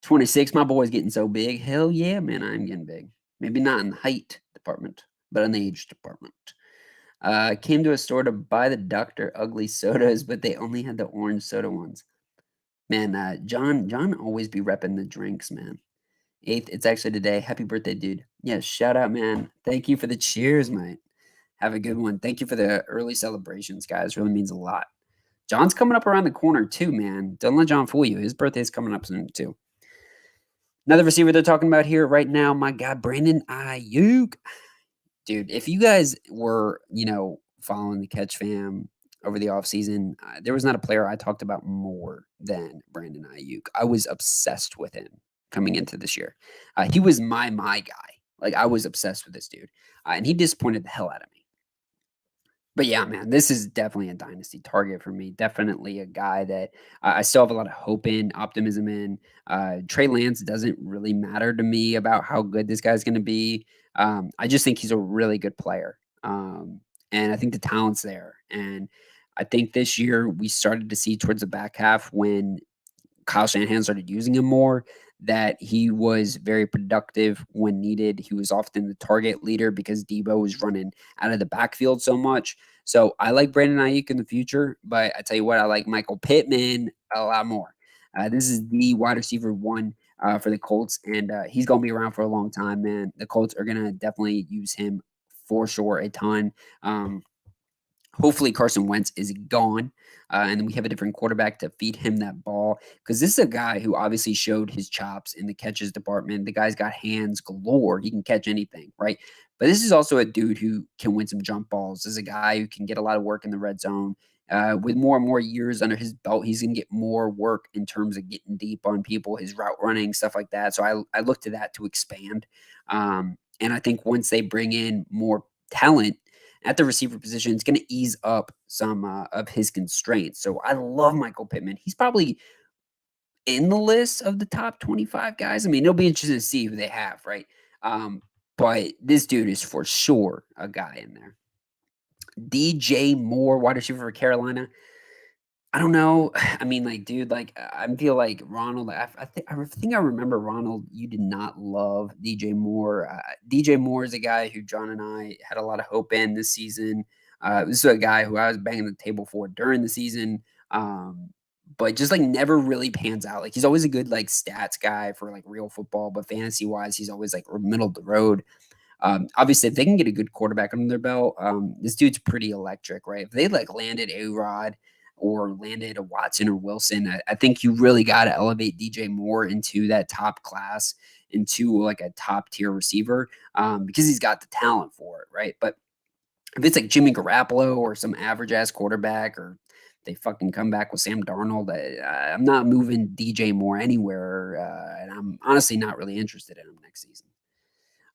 26, my boy's getting so big. Hell yeah, man, I'm getting big. Maybe not in the height department, but in the age department. Came to a store to buy the Dr. Ugly sodas, but they only had the orange soda ones. Man, John always be repping the drinks, man. 8th, it's actually today. Happy birthday, dude. Yeah, shout out, man. Thank you for the cheers, mate. Have a good one. Thank you for the early celebrations, guys. Really means a lot. John's coming up around the corner too, man. Don't let John fool you. His birthday's coming up soon too. Another receiver they're talking about here right now, my guy Brandon Ayuk. Dude, if you guys were, following the Catch Fam over the offseason, there was not a player I talked about more than Brandon Ayuk. I was obsessed with him coming into this year. He was my guy. Like, I was obsessed with this dude, and he disappointed the hell out of me. But yeah, man, this is definitely a dynasty target for me. Definitely a guy that I still have a lot of hope in, optimism in. Trey Lance doesn't really matter to me about how good this guy's going to be. I just think he's a really good player. And I think the talent's there. And I think this year we started to see towards the back half when Kyle Shanahan started using him more, that he was very productive when needed. He was often the target leader because Debo was running out of the backfield so much. So I like Brandon Ayuk in the future, but I tell you what, I like Michael Pittman a lot more. This is the wide receiver one for the Colts, and he's going to be around for a long time, man. The Colts are going to definitely use him for sure a ton. Hopefully Carson Wentz is gone, and then we have a different quarterback to feed him that ball, because this is a guy who obviously showed his chops in the catches department. The guy's got hands galore. He can catch anything, right? But this is also a dude who can win some jump balls. This is a guy who can get a lot of work in the red zone. With more and more years under his belt, he's going to get more work in terms of getting deep on people, his route running, stuff like that. So I look to that to expand. And I think once they bring in more talent at the receiver position, it's going to ease up some of his constraints. So I love Michael Pittman. He's probably in the list of the top 25 guys. I mean, it'll be interesting to see who they have, right? But this dude is for sure a guy in there. DJ Moore, wide receiver for Carolina. I don't know. I mean, like, dude, like, I feel like Ronald. I think I remember Ronald. You did not love DJ Moore. DJ Moore is a guy who John and I had a lot of hope in this season. This is a guy who I was banging the table for during the season, but just like never really pans out. Like, he's always a good like stats guy for like real football, but fantasy wise, he's always like middle of the road. Obviously, if they can get a good quarterback under their belt, this dude's pretty electric, right? If they like landed A Rod. or landed a Watson or Wilson. I think you really got to elevate DJ Moore into that top class, into like a top tier receiver, because he's got the talent for it, right? But if it's like Jimmy Garoppolo or some average ass quarterback, or they fucking come back with Sam Darnold, I'm not moving DJ Moore anywhere, and I'm honestly not really interested in him next season.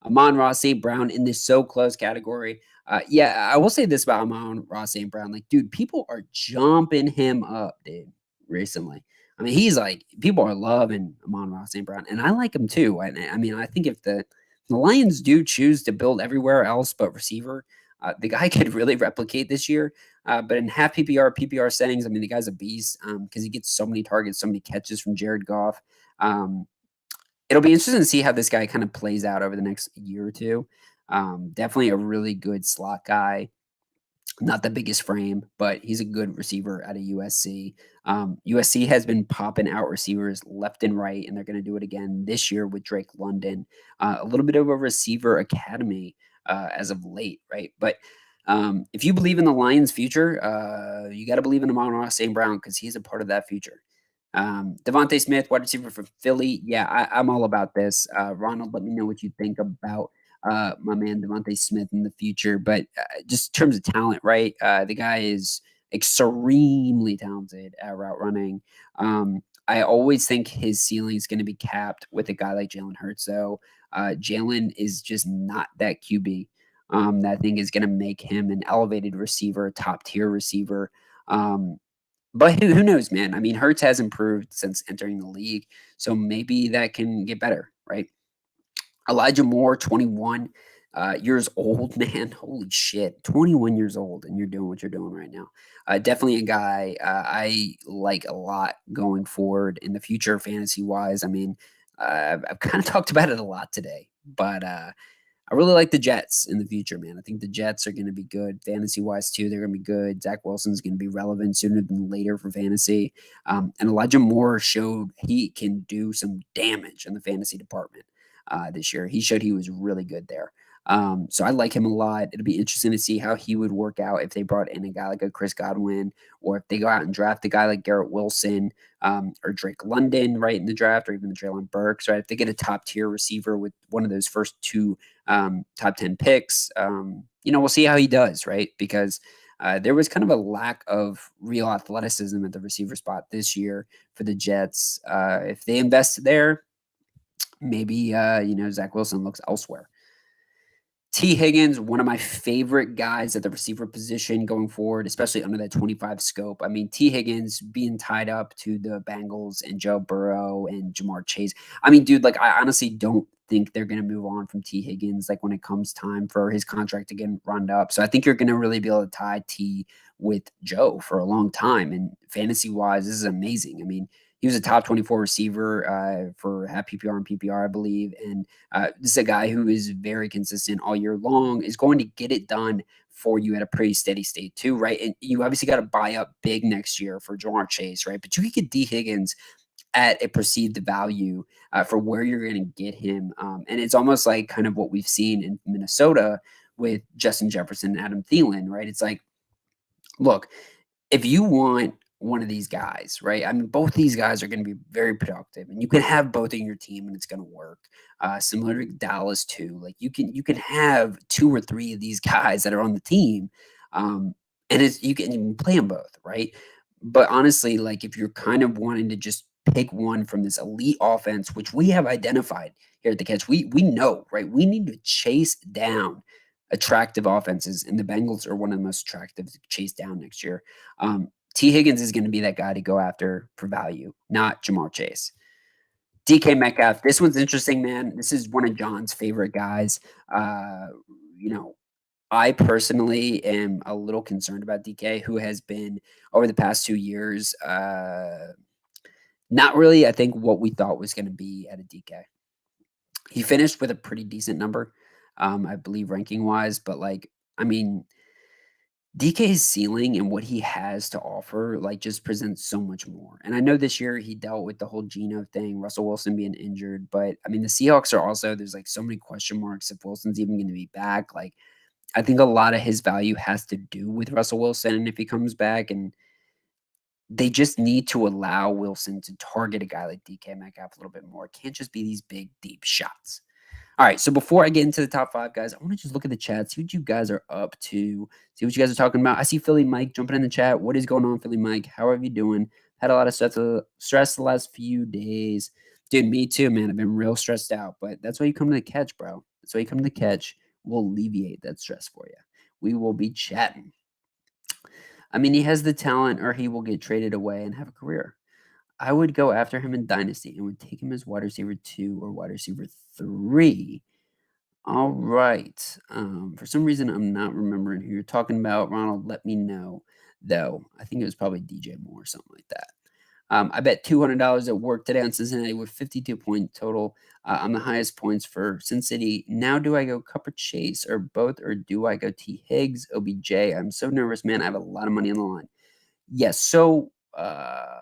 Amon-Ra St. Brown in this so close category. Yeah, I will say this about Amon-Ra St. Brown. Like, dude, people are jumping him up, dude, recently. I mean, he's like, people are loving Amon-Ra St. Brown, and I like him too. I mean, I think if the Lions do choose to build everywhere else but receiver, the guy could really replicate this year. But in half PPR settings, I mean, the guy's a beast because he gets so many targets, so many catches from Jared Goff. Um, It'll be interesting to see how this guy kind of plays out over the next year or two. Definitely a really good slot guy. Not the biggest frame, but he's a good receiver out of USC. USC has been popping out receivers left and right, and they're going to do it again this year with Drake London. A little bit of a receiver academy as of late, right? But if you believe in the Lions' future, you got to believe in Amon-Ra St. Brown because he's a part of that future. Devontae Smith, wide receiver for Philly. Yeah, I'm all about this. Ronald, let me know what you think about my man Devontae Smith in the future. But just in terms of talent, right? The guy is extremely talented at route running. I always think his ceiling is going to be capped with a guy like Jalen Hurts, though. Jalen is just not that QB. That I think is going to make him an elevated receiver, a top tier receiver. But who knows, man? I mean, Hurts has improved since entering the league, so maybe that can get better, right? Elijah Moore, 21 years old, man. Holy shit. 21 years old, and you're doing what you're doing right now. Definitely a guy I like a lot going forward in the future, fantasy wise. I mean, I've kind of talked about it a lot today, but I really like the Jets in the future, man. I think the Jets are going to be good fantasy wise too. They're going to be good. Zach Wilson's going to be relevant sooner than later for fantasy. And Elijah Moore showed he can do some damage in the fantasy department this year. He showed he was really good there. So I like him a lot. It'll be interesting to see how he would work out if they brought in a guy like a Chris Godwin, or if they go out and draft a guy like Garrett Wilson, or Drake London right in the draft, or even the Traylon Burks, right? If they get a top tier receiver with one of those first two top 10 picks, we'll see how he does, right? Because there was kind of a lack of real athleticism at the receiver spot this year for the Jets. If they invest there, maybe, Zach Wilson looks elsewhere. T. Higgins, one of my favorite guys at the receiver position going forward, especially under that 25 scope. I mean, T. Higgins being tied up to the Bengals and Joe Burrow and Jamar Chase. I mean, dude, like, I honestly don't think they're going to move on from T. Higgins, like, when it comes time for his contract to get rounded up. So I think you're going to really be able to tie T with Joe for a long time. And fantasy-wise, this is amazing. I mean, he was a top 24 receiver for half PPR and PPR, I believe. And this is a guy who is very consistent all year long, is going to get it done for you at a pretty steady state too, right? And you obviously got to buy up big next year for Jamar Chase, right? But you could get D. Higgins at a perceived value for where you're going to get him. And it's almost like kind of what we've seen in Minnesota with Justin Jefferson and Adam Thielen, right? It's like, look, if you want one of these guys, right? I mean, both these guys are going to be very productive, and you can have both in your team, and it's going to work. Similar to Dallas too, like you can have two or three of these guys that are on the team, and you can play them both, right? But honestly, like if you're kind of wanting to just pick one from this elite offense, which we have identified here at the Catch, we know, right? We need to chase down attractive offenses, and the Bengals are one of the most attractive to chase down next year. T. Higgins is going to be that guy to go after for value, not Jamar Chase. DK Metcalf, this one's interesting, man. This is one of John's favorite guys. Uh, you know, I personally am a little concerned about DK, who has been over the past 2 years, not really, I think, what we thought was going to be at a DK. He finished with a pretty decent number, I believe, ranking wise, but like, I mean, DK's ceiling and what he has to offer, like, just presents so much more. And I know this year he dealt with the whole Geno thing, Russell Wilson being injured, but I mean, the Seahawks are also, there's like so many question marks if Wilson's even going to be back. Like, I think a lot of his value has to do with Russell Wilson and if he comes back. And they just need to allow Wilson to target a guy like DK Metcalf a little bit more. It can't just be these big, deep shots. All right, so before I get into the top 5, guys, I want to just look at the chat, see what you guys are up to, see what you guys are talking about. I see Philly Mike jumping in the chat. What is going on, Philly Mike? How are you doing? Had a lot of stress the last few days. Dude, me too, man. I've been real stressed out, but that's why you come to the catch, bro. That's why you come to the catch. We'll alleviate that stress for you. We will be chatting. I mean, he has the talent, or he will get traded away and have a career. I would go after him in Dynasty and would take him as wide receiver 2 or wide receiver 3. All right. For some reason, I'm not remembering who you're talking about. Ronald, let me know, though. I think it was probably DJ Moore or something like that. I bet $200 at work today on Cincinnati with 52-point total. I'm the highest points for Sin City. Now, do I go Cup or Chase or both, or do I go T. Higgs, OBJ? I'm so nervous, man. I have a lot of money on the line. Yes. So let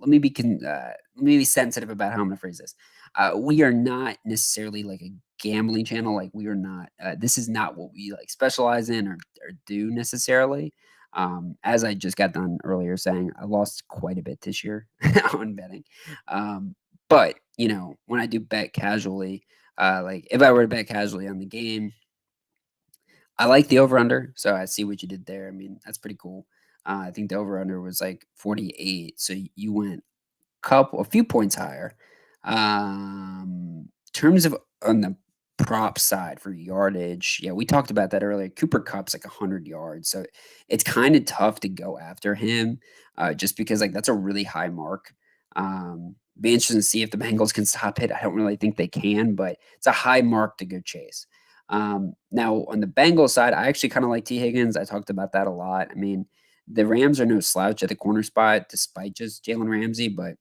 me be sensitive about how I'm going to phrase this. We are not necessarily like a gambling channel. Like we are not. This is not what we like specialize in or do necessarily. As I just got done earlier saying, I lost quite a bit this year on betting. But when I do bet casually, like if I were to bet casually on the game, I like the over under. So I see what you did there. I mean, that's pretty cool. I think the over under was like 48. So you went a few points higher. Terms of on the prop side for yardage, yeah, we talked about that earlier. Cooper Kupp's like 100 yards, so it's kind of tough to go after him, just because like that's a really high mark. Be interesting to see if the Bengals can stop it. I don't really think they can, but it's a high mark to go chase. Now on the Bengals side, I actually kind of like T. Higgins. I talked about that a lot. I mean, the Rams are no slouch at the corner spot, despite just Jalen Ramsey, but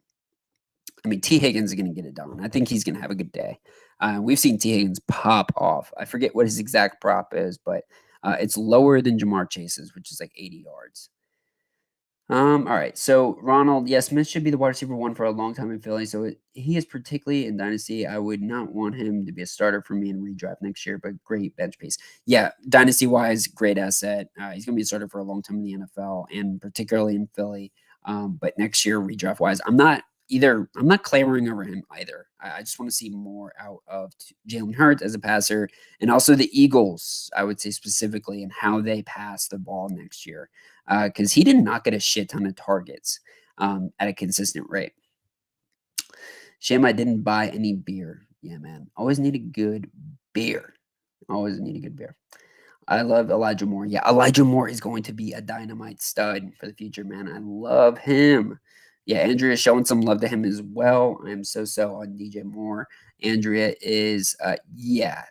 I mean, T. Higgins is going to get it done. I think he's going to have a good day. We've seen T. Higgins pop off. I forget what his exact prop is, but it's lower than Jamar Chase's, which is like 80 yards. All right. So Ronald, yes, Smith should be the wide receiver 1 for a long time in Philly. So he is particularly in Dynasty. I would not want him to be a starter for me in redraft next year, but great bench piece. Yeah, Dynasty wise, great asset. He's going to be a starter for a long time in the NFL and particularly in Philly. But next year, redraft wise, I'm not clamoring over him either. I just want to see more out of Jalen Hurts as a passer, and also the Eagles, I would say specifically, and how they pass the ball next year. Because he did not get a shit ton of targets at a consistent rate. Shame I didn't buy any beer. Yeah, man. Always need a good beer. Always need a good beer. I love Elijah Moore. Yeah, Elijah Moore is going to be a dynamite stud for the future, man. I love him. Yeah, Andrea is showing some love to him as well. I am so on DJ Moore. Andrea is, yeah,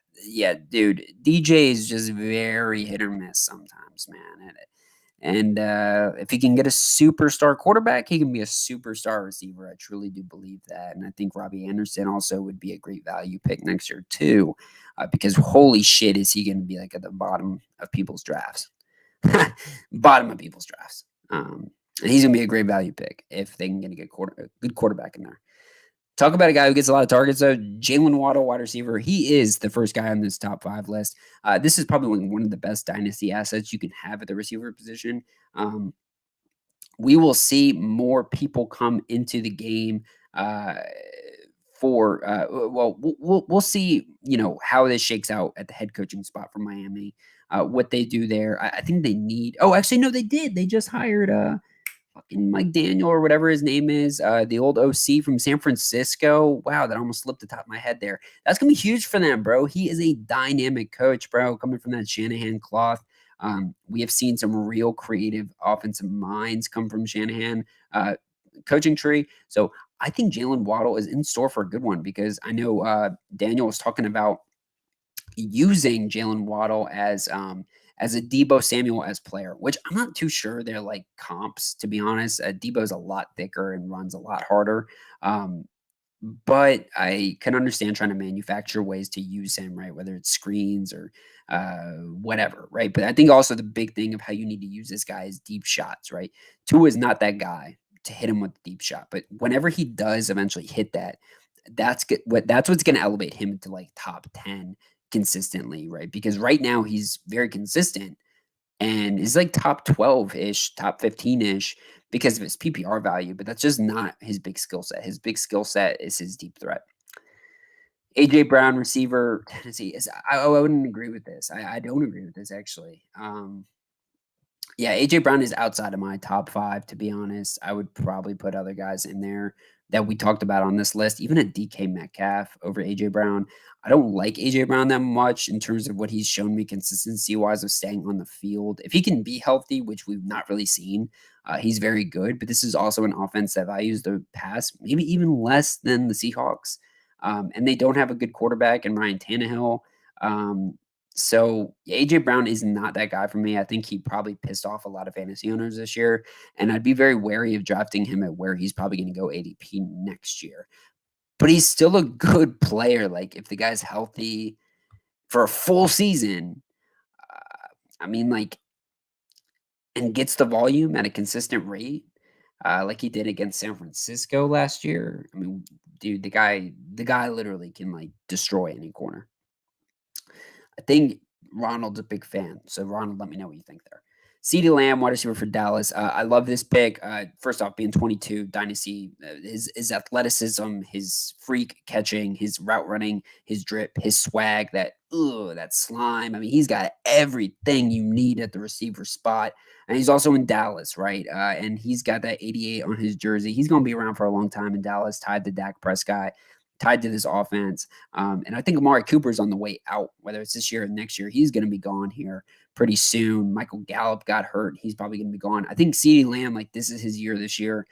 dude. DJ is just very hit or miss sometimes, man. And if he can get a superstar quarterback, he can be a superstar receiver. I truly do believe that. And I think Robbie Anderson also would be a great value pick next year, too, because holy shit, is he going to be like at the bottom of people's drafts? Bottom of people's drafts. And he's going to be a great value pick if they can get a good quarterback in there. Talk about a guy who gets a lot of targets, though. Jalen Waddle, wide receiver. He is the first guy on this top 5 list. This is probably one of the best dynasty assets you can have at the receiver position. We will see more people come into the game we'll see, how this shakes out at the head coaching spot for Miami, what they do there. I think they need – oh, actually, no, they did. They just hired fucking Mike Daniel or whatever his name is, the old OC from San Francisco. Wow, that almost slipped the top of my head there. That's going to be huge for them, bro. He is a dynamic coach, bro, coming from that Shanahan cloth. We have seen some real creative offensive minds come from Shanahan coaching tree. So I think Jalen Waddle is in store for a good one, because I know Daniel was talking about using Jalen Waddle as a Deebo Samuel as player, which I'm not too sure they're like comps, to be honest. Deebo's a lot thicker and runs a lot harder. But I can understand trying to manufacture ways to use him, right? Whether it's screens or whatever, right? But I think also the big thing of how you need to use this guy is deep shots, right? Tua is not that guy to hit him with the deep shot, but whenever he does eventually hit that, that's what's going to elevate him to like top 10 consistently, right? Because right now he's very consistent, and is like top 12-ish, top 15-ish because of his PPR value, but that's just not his big skill set. His big skill set is his deep threat. AJ Brown, receiver, Tennessee is. I wouldn't agree with this. I don't agree with this actually. Yeah, AJ Brown is outside of my top 5, to be honest. I would probably put other guys in there that we talked about on this list, even a DK Metcalf over AJ Brown. I don't like AJ Brown that much in terms of what he's shown me consistency-wise of staying on the field. If he can be healthy, which we've not really seen, he's very good, but this is also an offense that values the pass maybe even less than the Seahawks. And they don't have a good quarterback in Ryan Tannehill. Um, so AJ Brown is not that guy for me. I think he probably pissed off a lot of fantasy owners this year, and I'd be very wary of drafting him at where he's probably going to go ADP next year. But he's still a good player. Like if the guy's healthy for a full season, I mean, like, and gets the volume at a consistent rate, like he did against San Francisco last year. I mean, dude, the guy literally can like destroy any corner. I think Ronald's a big fan. So Ronald, let me know what you think there. CeeDee Lamb, wide receiver for Dallas. I love this pick. First off, being 22, dynasty, his athleticism, his freak catching, his route running, his drip, his swag, that slime. I mean, he's got everything you need at the receiver spot. And he's also in Dallas, right? And he's got that 88 on his jersey. He's going to be around for a long time in Dallas, tied to Dak Prescott, tied to this offense. And I think Amari Cooper's on the way out, whether it's this year or next year. He's going to be gone here pretty soon. Michael Gallup got hurt. He's probably going to be gone. I think CeeDee Lamb, like this is his year this year.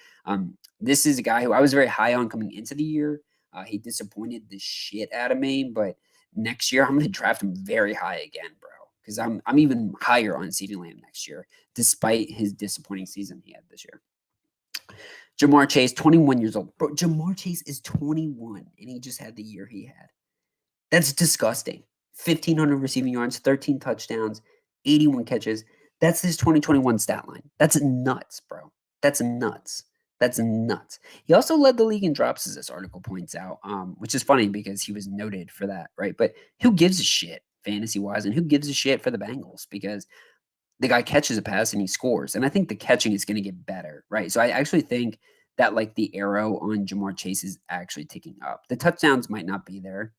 This is a guy who I was very high on coming into the year. He disappointed the shit out of me, but next year I'm going to draft him very high again, bro. Because I'm even higher on CeeDee Lamb next year, despite his disappointing season he had this year. Jamar Chase, 21 years old. Bro, Jamar Chase is 21, and he just had the year he had. That's disgusting. 1,500 receiving yards, 13 touchdowns, 81 catches. That's his 2021 stat line. That's nuts, bro. That's nuts. That's nuts. He also led the league in drops, as this article points out, which is funny because he was noted for that, right? But who gives a shit fantasy-wise, and who gives a shit for the Bengals? Because the guy catches a pass and he scores. And I think the catching is going to get better, right? So I actually think that like the arrow on Jamar Chase is actually ticking up. The touchdowns might not be there.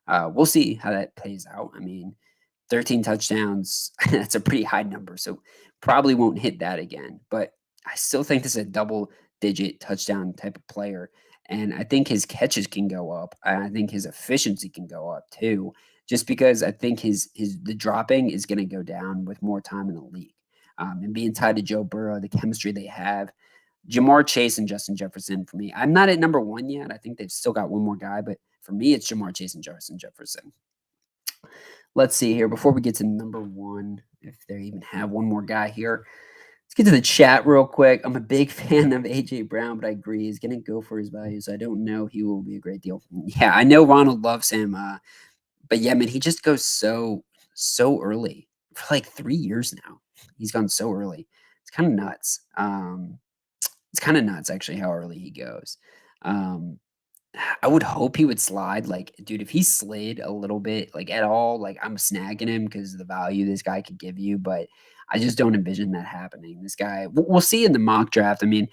We'll see how that plays out. I mean, 13 touchdowns, that's a pretty high number. So probably won't hit that again. But I still think this is a double digit touchdown type of player. And I think his catches can go up. I think his efficiency can go up too, just because I think the dropping is going to go down with more time in the league. And being tied to Joe Burrow, the chemistry they have, Jamar Chase and Justin Jefferson for me. I'm not at number 1 yet. I think they've still got one more guy, but for me, it's Jamar Chase and Justin Jefferson. Let's see here before we get to number 1, if they even have one more guy here. Let's get to the chat real quick. I'm a big fan of AJ Brown, but I agree he's going to go for his value, so I don't know he will be a great deal. Yeah, I know Ronald loves him, but yeah, man, he just goes so early for like 3 years now. He's gone so early. It's kind of nuts. It's kind of nuts actually how early he goes. I would hope he would slide. Like, dude, if he slid a little bit, like at all, like I'm snagging him because of the value this guy could give you. But I just don't envision that happening. This guy, we'll see in the mock draft. I mean,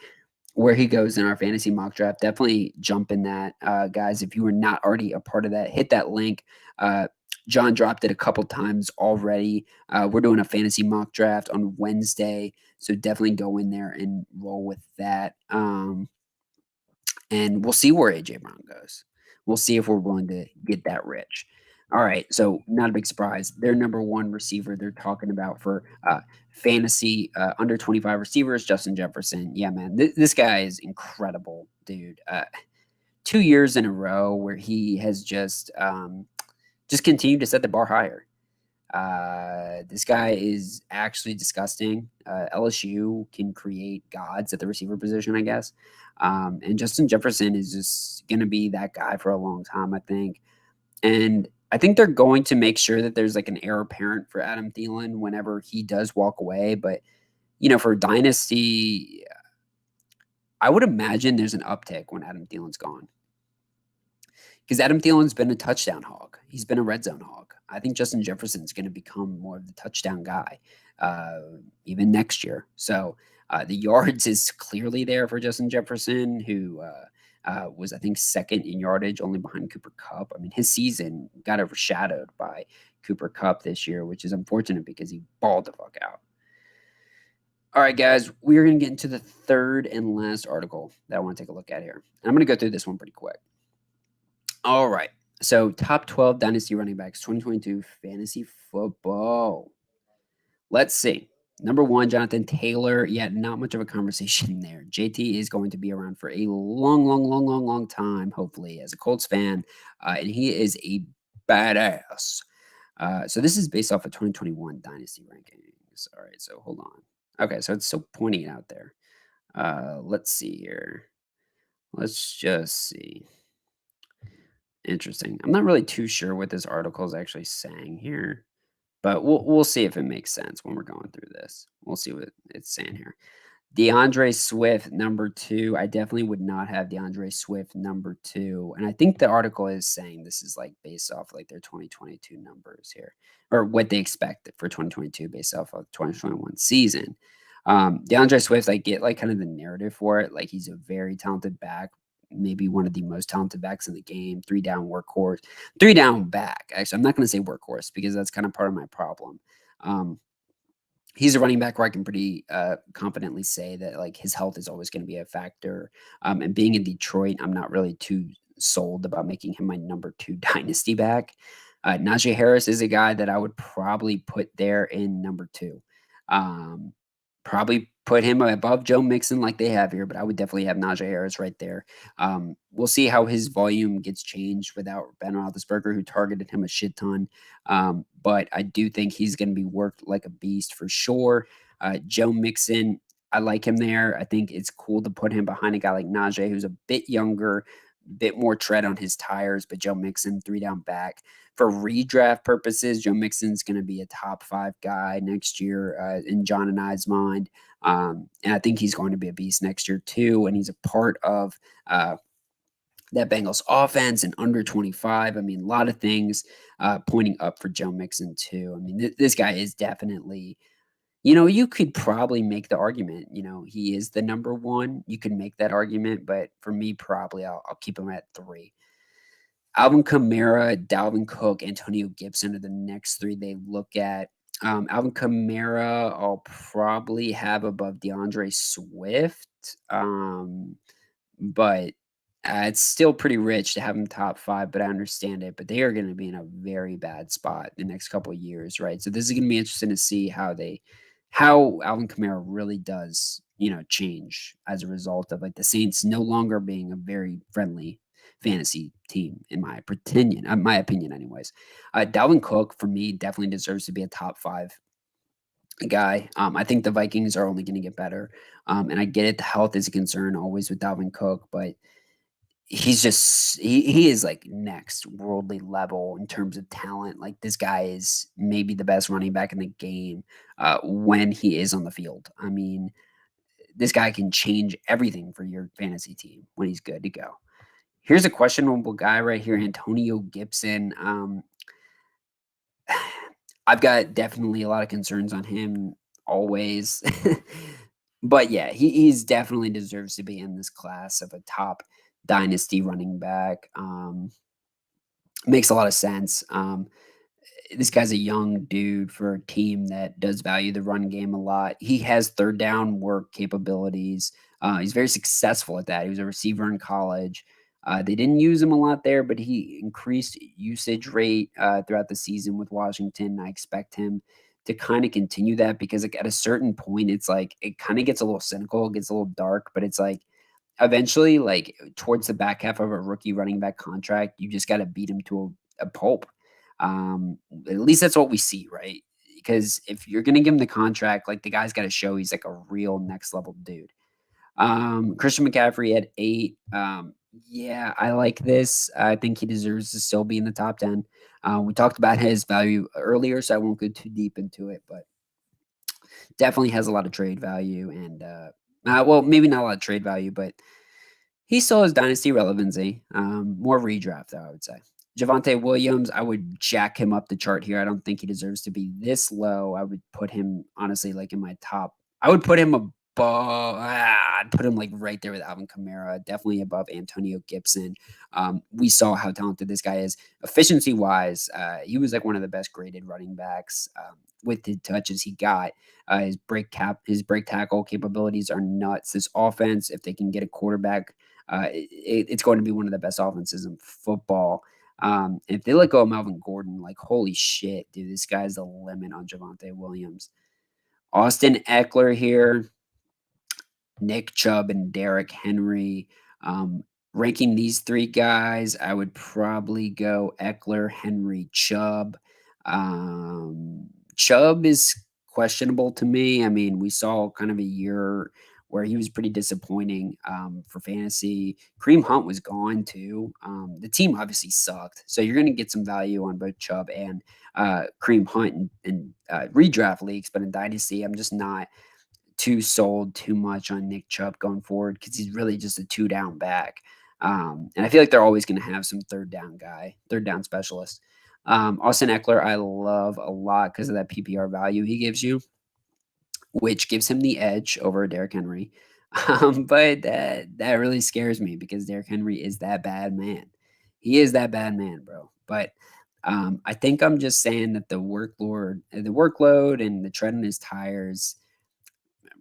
where he goes in our fantasy mock draft, definitely jump in that, guys. If you were not already a part of that, hit that link. John dropped it a couple times already. We're doing a fantasy mock draft on Wednesday, so definitely go in there and roll with that. And we'll see where AJ Brown goes. We'll see if we're willing to get that rich. All right, so not a big surprise. Their number 1 receiver they're talking about for fantasy under 25 receivers, Justin Jefferson. Yeah, man, this guy is incredible, dude. 2 years in a row where he has just continued to set the bar higher. This guy is actually disgusting. LSU can create gods at the receiver position, I guess. And Justin Jefferson is just going to be that guy for a long time, I think. And I think they're going to make sure that there's like an heir apparent for Adam Thielen whenever he does walk away. But, for Dynasty, I would imagine there's an uptick when Adam Thielen's gone. Because Adam Thielen's been a touchdown hog. He's been a red zone hog. I think Justin Jefferson is going to become more of the touchdown guy, uh, even next year. So the yards is clearly there for Justin Jefferson, who was, I think, second in yardage, only behind Cooper Kupp. I mean, his season got overshadowed by Cooper Kupp this year, which is unfortunate because he balled the fuck out. All right, guys, we are going to get into the third and last article that I want to take a look at here. And I'm going to go through this one pretty quick. All right. So, top 12 dynasty running backs 2022 fantasy football. Let's see. Number one, Jonathan Taylor. Yeah, not much of a conversation there. JT is going to be around for a long time, hopefully, as a Colts fan. And he is a badass. So, this is based off of 2021 dynasty rankings. All right. So, hold on. Okay. So, it's still pointing out there. Let's see here. Let's just see. Interesting. I'm not really too sure what this article is actually saying here, but we'll see if it makes sense when we're going through this. We'll see what it's saying here. DeAndre Swift, number 2. I definitely would not have DeAndre Swift number 2. And I think the article is saying this is like based off like their 2022 numbers here, or what they expect for 2022 based off of 2021 season. DeAndre Swift, I get like kind of the narrative for it. Like he's a very talented back, maybe one of the most talented backs in the game, 3-down workhorse, 3-down back. Actually, I'm not going to say workhorse because that's kind of part of my problem. He's a running back where I can pretty confidently say that like his health is always going to be a factor. And being in Detroit, I'm not really too sold about making him my number 2 dynasty back. Najee Harris is a guy that I would probably put there in number 2. Probably put him above Joe Mixon like they have here, but I would definitely have Najee Harris right there. We'll see how his volume gets changed without Ben Roethlisberger, who targeted him a shit ton. But I do think he's going to be worked like a beast for sure. Joe Mixon, I like him there. I think it's cool to put him behind a guy like Najee, who's a bit younger, bit more tread on his tires, but Joe Mixon, 3-down back. For redraft purposes, Joe Mixon's going to be a top 5 guy next year in John and I's mind. And I think he's going to be a beast next year too. And he's a part of that Bengals offense and under 25. I mean, a lot of things pointing up for Joe Mixon too. I mean, this guy is definitely, you could probably make the argument, he is the number 1. You can make that argument, but for me, probably I'll keep him at 3. Alvin Kamara, Dalvin Cook, Antonio Gibson are the next 3 they look at. Alvin Kamara, I'll probably have above DeAndre Swift, but it's still pretty rich to have him top 5, but I understand it. But they are going to be in a very bad spot the next couple of years, right? So this is going to be interesting to see how Alvin Kamara really does, change as a result of like the Saints no longer being a very friendly fantasy team, in my opinion, anyways. Dalvin Cook for me definitely deserves to be a top 5 guy. I think the Vikings are only going to get better, and I get it. The health is a concern always with Dalvin Cook, but he's just he is like next worldly level in terms of talent. Like this guy is maybe the best running back in the game when he is on the field. I mean, this guy can change everything for your fantasy team when he's good to go. Here's a questionable guy right here, Antonio Gibson. I've got definitely a lot of concerns on him always. But yeah, he's definitely deserves to be in this class of a top dynasty running back. Makes a lot of sense. This guy's a young dude for a team that does value the run game a lot. He has 3rd-down work capabilities. He's very successful at that. He was a receiver in college. They didn't use him a lot there, but he increased usage rate throughout the season with Washington. I expect him to kind of continue that because like, at a certain point, it's like it kind of gets a little cynical, it gets a little dark, but it's like eventually, like towards the back half of a rookie running back contract, you just got to beat him to a pulp. At least that's what we see, right? Because if you're gonna give him the contract, like the guy's got to show he's like a real next level dude. Christian McCaffrey at 8. Yeah, I like this. I think he deserves to still be in the top 10. We talked about his value earlier, so I won't go too deep into it, but definitely has a lot of trade value and well, maybe not a lot of trade value, but he still has dynasty relevancy. More redraft, though, I would say. Javonte Williams, I would jack him up the chart here. I don't think he deserves to be this low. I would put him, honestly, like in my top. I would put him above. I'd put him like right there with Alvin Kamara, definitely above Antonio Gibson. We saw how talented this guy is. Efficiency wise, he was like one of the best graded running backs with the touches he got. His break tackle capabilities are nuts. This offense, if they can get a quarterback, it's going to be one of the best offenses in football. If they let go of Melvin Gordon, like, holy shit, dude, this guy's the limit on Javonte Williams. Austin Eckler here, Nick Chubb, and Derrick Henry. Ranking these three guys, I would probably go Eckler, Henry, Chubb. Chubb is questionable to me. I mean, we saw kind of a year where he was pretty disappointing for fantasy. Kareem Hunt was gone too. The team obviously sucked. So you're going to get some value on both Chubb and Kareem Hunt in redraft leagues. But in Dynasty, I'm just not too sold too much on Nick Chubb going forward because he's really just a 2-down back. And I feel like they're always going to have some third down specialist. Austin Eckler, I love a lot because of that PPR value he gives you, which gives him the edge over Derrick Henry. But that really scares me because Derrick Henry is that bad man. He is that bad man, bro. But I think I'm just saying that the workload and the tread on his tires,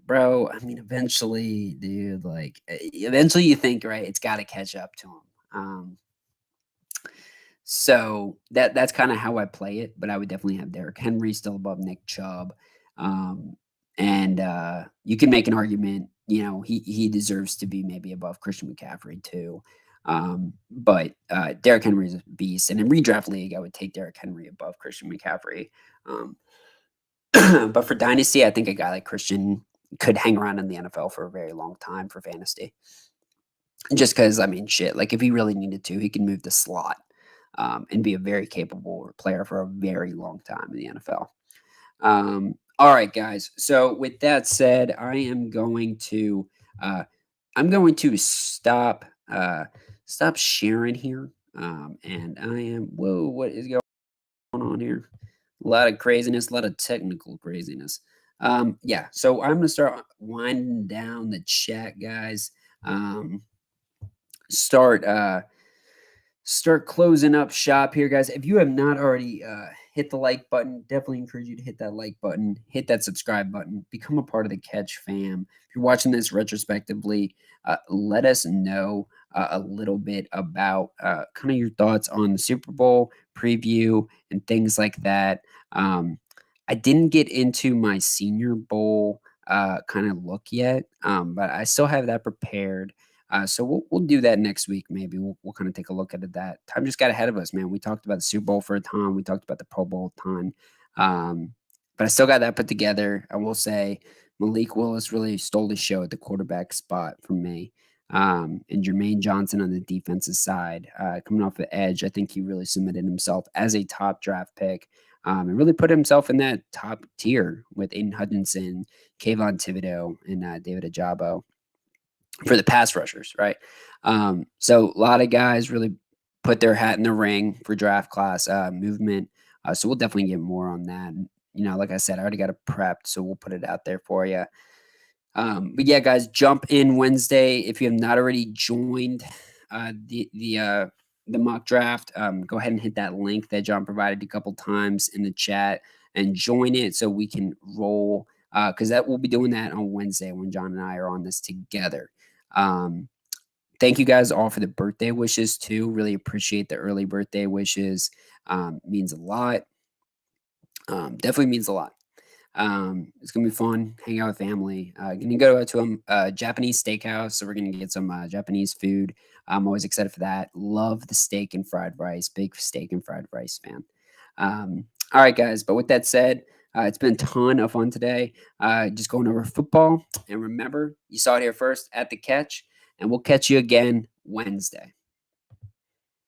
bro. I mean, eventually, dude, like eventually you think, right, it's got to catch up to him. So that's kind of how I play it, but I would definitely have Derrick Henry still above Nick Chubb. And you can make an argument, he deserves to be maybe above Christian McCaffrey too. But Derrick Henry is a beast. And in redraft league, I would take Derrick Henry above Christian McCaffrey. But for Dynasty, I think a guy like Christian could hang around in the NFL for a very long time for fantasy. Just because, I mean, shit, like if he really needed to, he can move the slot and be a very capable player for a very long time in the NFL. All right, guys. So with that said, I am going to stop sharing here. And I am what is going on here? A lot of craziness, a lot of technical craziness. Yeah, so I'm gonna start winding down the chat, guys. Start closing up shop here, guys. If you have not already hit the like button, definitely encourage you to hit that like button, hit that subscribe button, become a part of the Catch fam. If you're watching this retrospectively, let us know a little bit about kind of your thoughts on the Super Bowl preview and things like that. I didn't get into my Senior Bowl kind of look yet, but I still have that prepared. So we'll do that next week. Maybe we'll kind of take a look at that. Time just got ahead of us, man. We talked about the Super Bowl for a ton. We talked about the Pro Bowl a ton. But I still got that put together. I will say Malik Willis really stole the show at the quarterback spot from me. And Jermaine Johnson on the defensive side, coming off the edge, I think he really cemented himself as a top draft pick. And really put himself in that top tier with Aiden Hutchinson, Kayvon Thibodeau, and David Ajabo for the pass rushers, right? So a lot of guys really put their hat in the ring for draft class movement. So we'll definitely get more on that. And, like I said, I already got it prepped, so we'll put it out there for you. But yeah, guys, jump in Wednesday if you have not already joined the mock draft. Go ahead and hit that link that John provided a couple times in the chat and join it so we can roll. Because we'll be doing that on Wednesday when John and I are on this together. Thank you guys all for the birthday wishes too. Really appreciate the early birthday wishes. Means a lot. Definitely means a lot. It's gonna be fun. Hang out with family. Gonna go to a Japanese steakhouse, so we're gonna get some Japanese food. I'm always excited for that. Love the steak and fried rice. Big steak and fried rice fan. All right, guys. But with that said, it's been a ton of fun today. Just going over football. And remember, you saw it here first at the Catch, and we'll catch you again Wednesday.